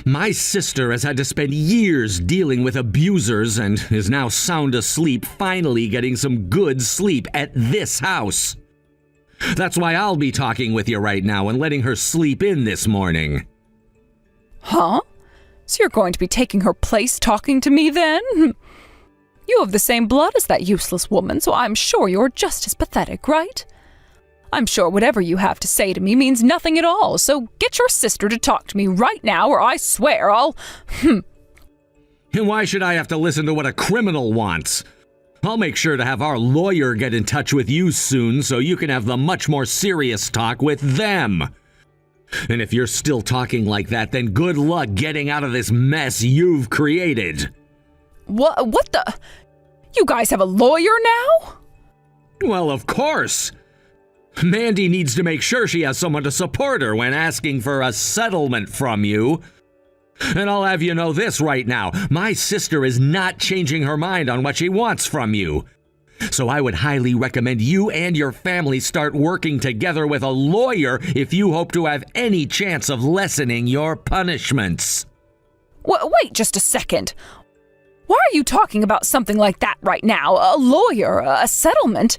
My sister has had to spend years dealing with abusers and is now sound asleep, finally getting some good sleep at this house. That's why I'll be talking with you right now and letting her sleep in this morning. Huh? So you're going to be taking her place talking to me then? You have the same blood as that useless woman, so I'm sure you're just as pathetic, right? I'm sure whatever you have to say to me means nothing at all, so get your sister to talk to me right now or I swear I'll… And why should I have to listen to what a criminal wants? I'll make sure to have our lawyer get in touch with you soon so you can have the much more serious talk with them. And if you're still talking like that, then good luck getting out of this mess you've created. What the… You guys have a lawyer now? Well, of course. Mandy needs to make sure she has someone to support her when asking for a settlement from you. And I'll have you know this right now, my sister is not changing her mind on what she wants from you. So I would highly recommend you and your family start working together with a lawyer if you hope to have any chance of lessening your punishments. Wait just a second. Why are you talking about something like that right now? A lawyer? A settlement?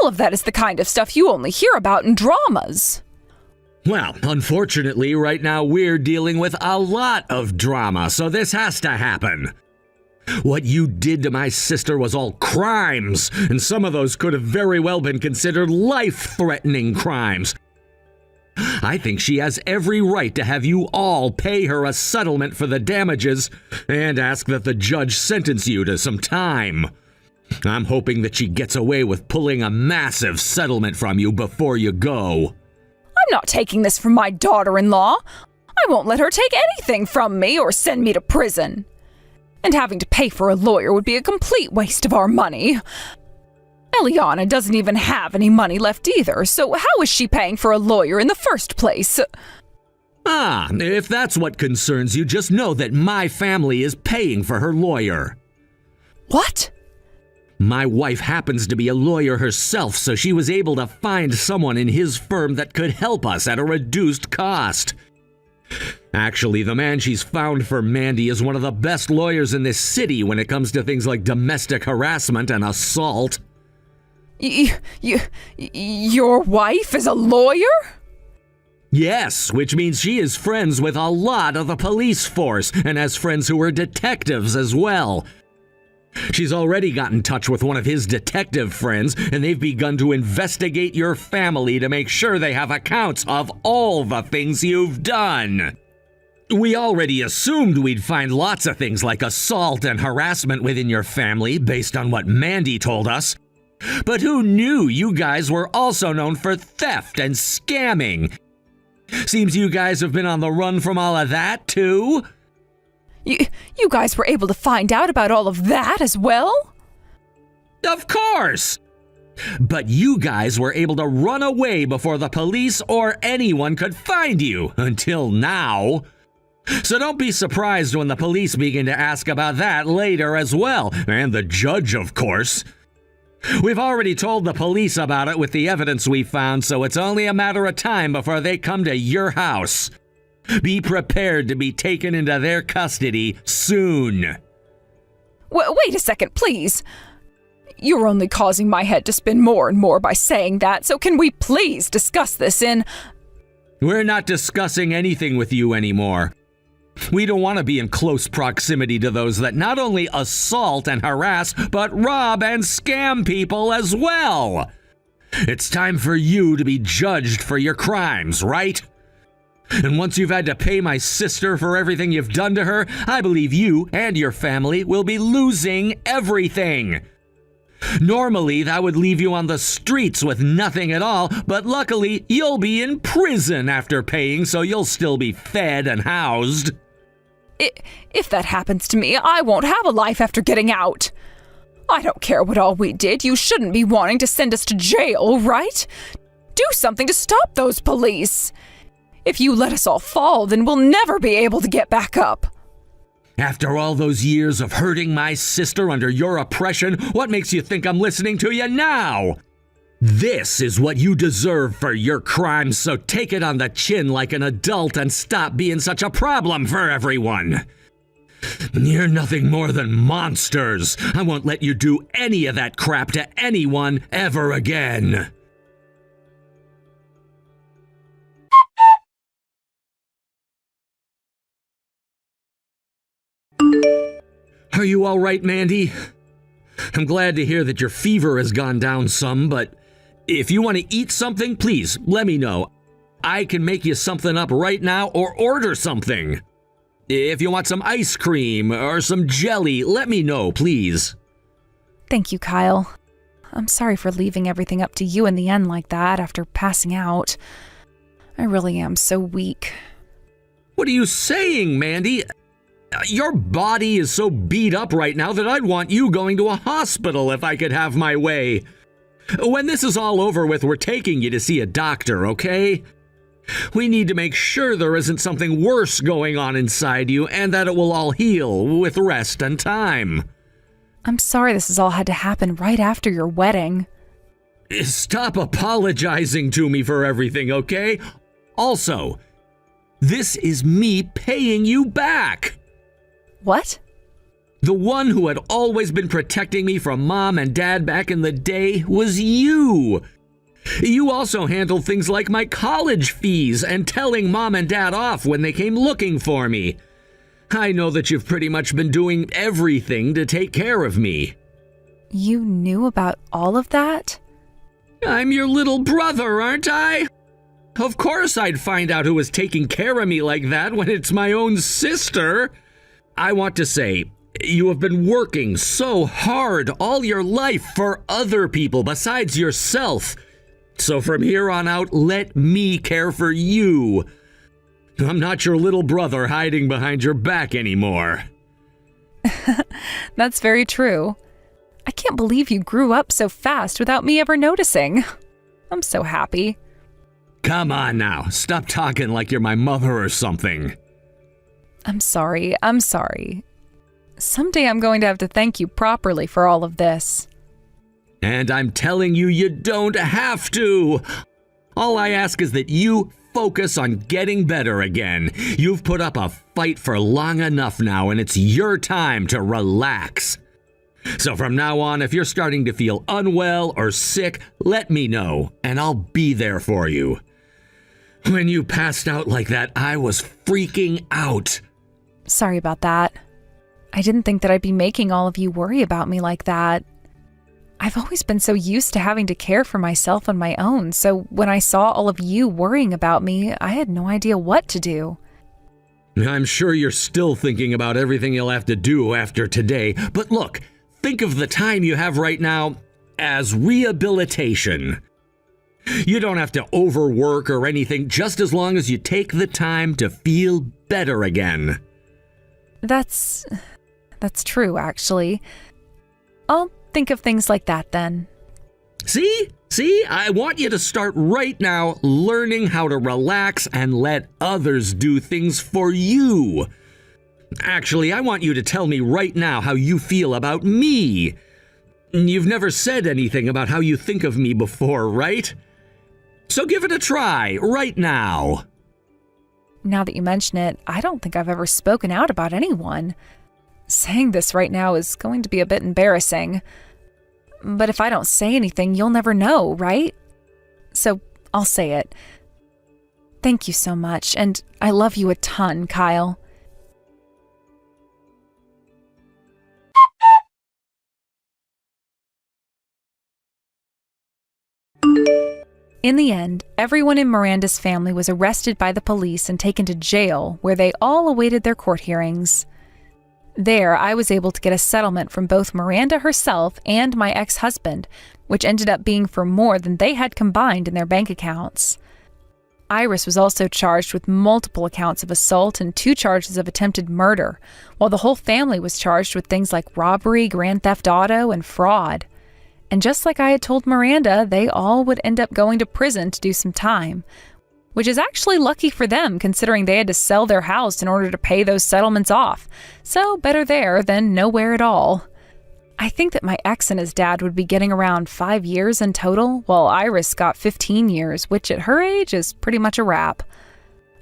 All of that is the kind of stuff you only hear about in dramas. Well, unfortunately, right now we're dealing with a lot of drama, so this has to happen. What you did to my sister was all crimes, and some of those could have very well been considered life-threatening crimes. I think she has every right to have you all pay her a settlement for the damages and ask that the judge sentence you to some time. I'm hoping that she gets away with pulling a massive settlement from you before you go. I'm not taking this from my daughter-in-law. I won't let her take anything from me or send me to prison. And having to pay for a lawyer would be a complete waste of our money. Eliana doesn't even have any money left either, so how is she paying for a lawyer in the first place? If that's what concerns you, just know that my family is paying for her lawyer. What? My wife happens to be a lawyer herself, so she was able to find someone in his firm that could help us at a reduced cost. Actually, the man she's found for Mandy is one of the best lawyers in this city when it comes to things like domestic harassment and assault. Your wife is a lawyer? Yes, which means she is friends with a lot of the police force and has friends who are detectives as well. She's already got in touch with one of his detective friends, and they've begun to investigate your family to make sure they have accounts of all the things you've done. We already assumed we'd find lots of things like assault and harassment within your family based on what Mandy told us. But who knew you guys were also known for theft and scamming? Seems you guys have been on the run from all of that, too? You guys were able to find out about all of that as well? Of course! But you guys were able to run away before the police or anyone could find you, until now. So don't be surprised when the police begin to ask about that later as well, and the judge, of course. We've already told the police about it with the evidence we found, so it's only a matter of time before they come to your house. Be prepared to be taken into their custody soon. Wait a second, please. You're only causing my head to spin more and more by saying that, so can we please discuss this in... We're not discussing anything with you anymore. We don't want to be in close proximity to those that not only assault and harass, but rob and scam people as well. It's time for you to be judged for your crimes, right? And once you've had to pay my sister for everything you've done to her, I believe you and your family will be losing everything. Normally, that would leave you on the streets with nothing at all, but luckily, you'll be in prison after paying, so you'll still be fed and housed. If that happens to me, I won't have a life after getting out. I don't care what all we did. You shouldn't be wanting to send us to jail, right? Do something to stop those police. If you let us all fall, then we'll never be able to get back up. After all those years of hurting my sister under your oppression, what makes you think I'm listening to you now? This is what you deserve for your crimes, so take it on the chin like an adult and stop being such a problem for everyone. You're nothing more than monsters. I won't let you do any of that crap to anyone ever again. Are you all right, Mandy? I'm glad to hear that your fever has gone down some, but if you want to eat something, please let me know. I can make you something up right now or order something. If you want some ice cream or some jelly, let me know, please. Thank you, Kyle. I'm sorry for leaving everything up to you in the end like that after passing out. I really am so weak. What are you saying, Mandy? Your body is so beat up right now that I'd want you going to a hospital if I could have my way. When this is all over with, we're taking you to see a doctor, okay? We need to make sure there isn't something worse going on inside you and that it will all heal with rest and time. I'm sorry this has all had to happen right after your wedding. Stop apologizing to me for everything, okay? Also, this is me paying you back. What? The one who had always been protecting me from Mom and Dad back in the day was you. You also handled things like my college fees and telling Mom and Dad off when they came looking for me. I know that you've pretty much been doing everything to take care of me. You knew about all of that? I'm your little brother, aren't I? Of course I'd find out who was taking care of me like that when it's my own sister. I want to say, you have been working so hard all your life for other people besides yourself. So from here on out, let me care for you. I'm not your little brother hiding behind your back anymore. That's very true. I can't believe you grew up so fast without me ever noticing. I'm so happy. Come on now, stop talking like you're my mother or something. I'm sorry. Someday I'm going to have to thank you properly for all of this. And I'm telling you, you don't have to. All I ask is that you focus on getting better again. You've put up a fight for long enough now, and it's your time to relax. So from now on, if you're starting to feel unwell or sick, let me know, and I'll be there for you. When you passed out like that, I was freaking out. Sorry about that. I didn't think that I'd be making all of you worry about me like that. I've always been so used to having to care for myself on my own, so when I saw all of you worrying about me, I had no idea what to do. I'm sure you're still thinking about everything you'll have to do after today, but look, think of the time you have right now as rehabilitation. You don't have to overwork or anything, just as long as you take the time to feel better again. That's true, actually. I'll think of things like that then. See? I want you to start right now learning how to relax and let others do things for you. Actually, I want you to tell me right now how you feel about me. You've never said anything about how you think of me before, right? So give it a try right now. Now that you mention it, I don't think I've ever spoken out about anyone. Saying this right now is going to be a bit embarrassing. But if I don't say anything, you'll never know, right? So I'll say it. Thank you so much, and I love you a ton, Kyle. In the end, everyone in Miranda's family was arrested by the police and taken to jail, where they all awaited their court hearings. There, I was able to get a settlement from both Miranda herself and my ex-husband, which ended up being for more than they had combined in their bank accounts. Iris was also charged with multiple accounts of assault and 2 charges of attempted murder, while the whole family was charged with things like robbery, grand theft auto, and fraud. And just like I had told Miranda, they all would end up going to prison to do some time, which is actually lucky for them considering they had to sell their house in order to pay those settlements off. So better there than nowhere at all. I think that my ex and his dad would be getting around 5 years in total, while Iris got 15 years, which at her age is pretty much a wrap.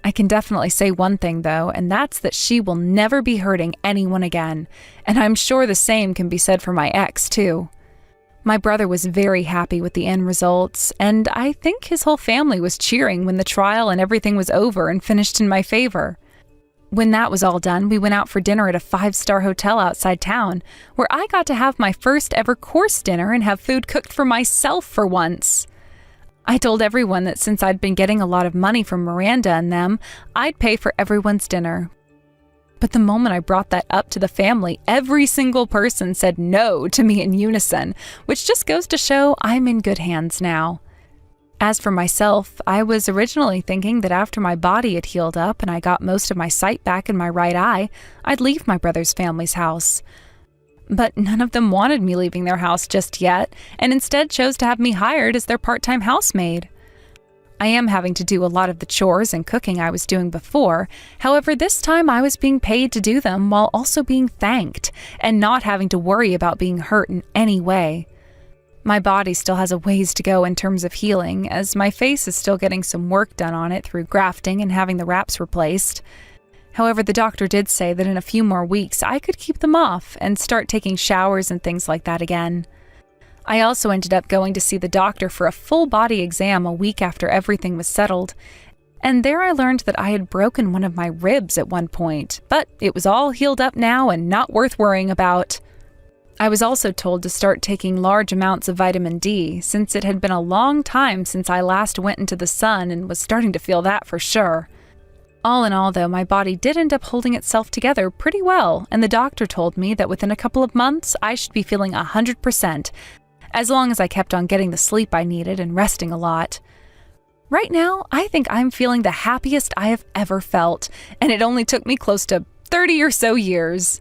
I can definitely say one thing though, and that's that she will never be hurting anyone again, and I'm sure the same can be said for my ex too. My brother was very happy with the end results, and I think his whole family was cheering when the trial and everything was over and finished in my favor. When that was all done, we went out for dinner at a 5-star hotel outside town, where I got to have my first ever course dinner and have food cooked for myself for once. I told everyone that since I'd been getting a lot of money from Miranda and them, I'd pay for everyone's dinner. But the moment I brought that up to the family, every single person said no to me in unison, which just goes to show I'm in good hands now. As for myself, I was originally thinking that after my body had healed up and I got most of my sight back in my right eye, I'd leave my brother's family's house. But none of them wanted me leaving their house just yet, and instead chose to have me hired as their part-time housemaid. I am having to do a lot of the chores and cooking I was doing before. However, this time I was being paid to do them while also being thanked and not having to worry about being hurt in any way. My body still has a ways to go in terms of healing, as my face is still getting some work done on it through grafting and having the wraps replaced. However, the doctor did say that in a few more weeks I could keep them off and start taking showers and things like that again. I also ended up going to see the doctor for a full body exam a week after everything was settled, and there I learned that I had broken one of my ribs at one point, but it was all healed up now and not worth worrying about. I was also told to start taking large amounts of vitamin D, since it had been a long time since I last went into the sun and was starting to feel that for sure. All in all, though, my body did end up holding itself together pretty well, and the doctor told me that within a couple of months I should be feeling 100%, as long as I kept on getting the sleep I needed and resting a lot. Right now, I think I'm feeling the happiest I have ever felt, and it only took me close to 30 or so years.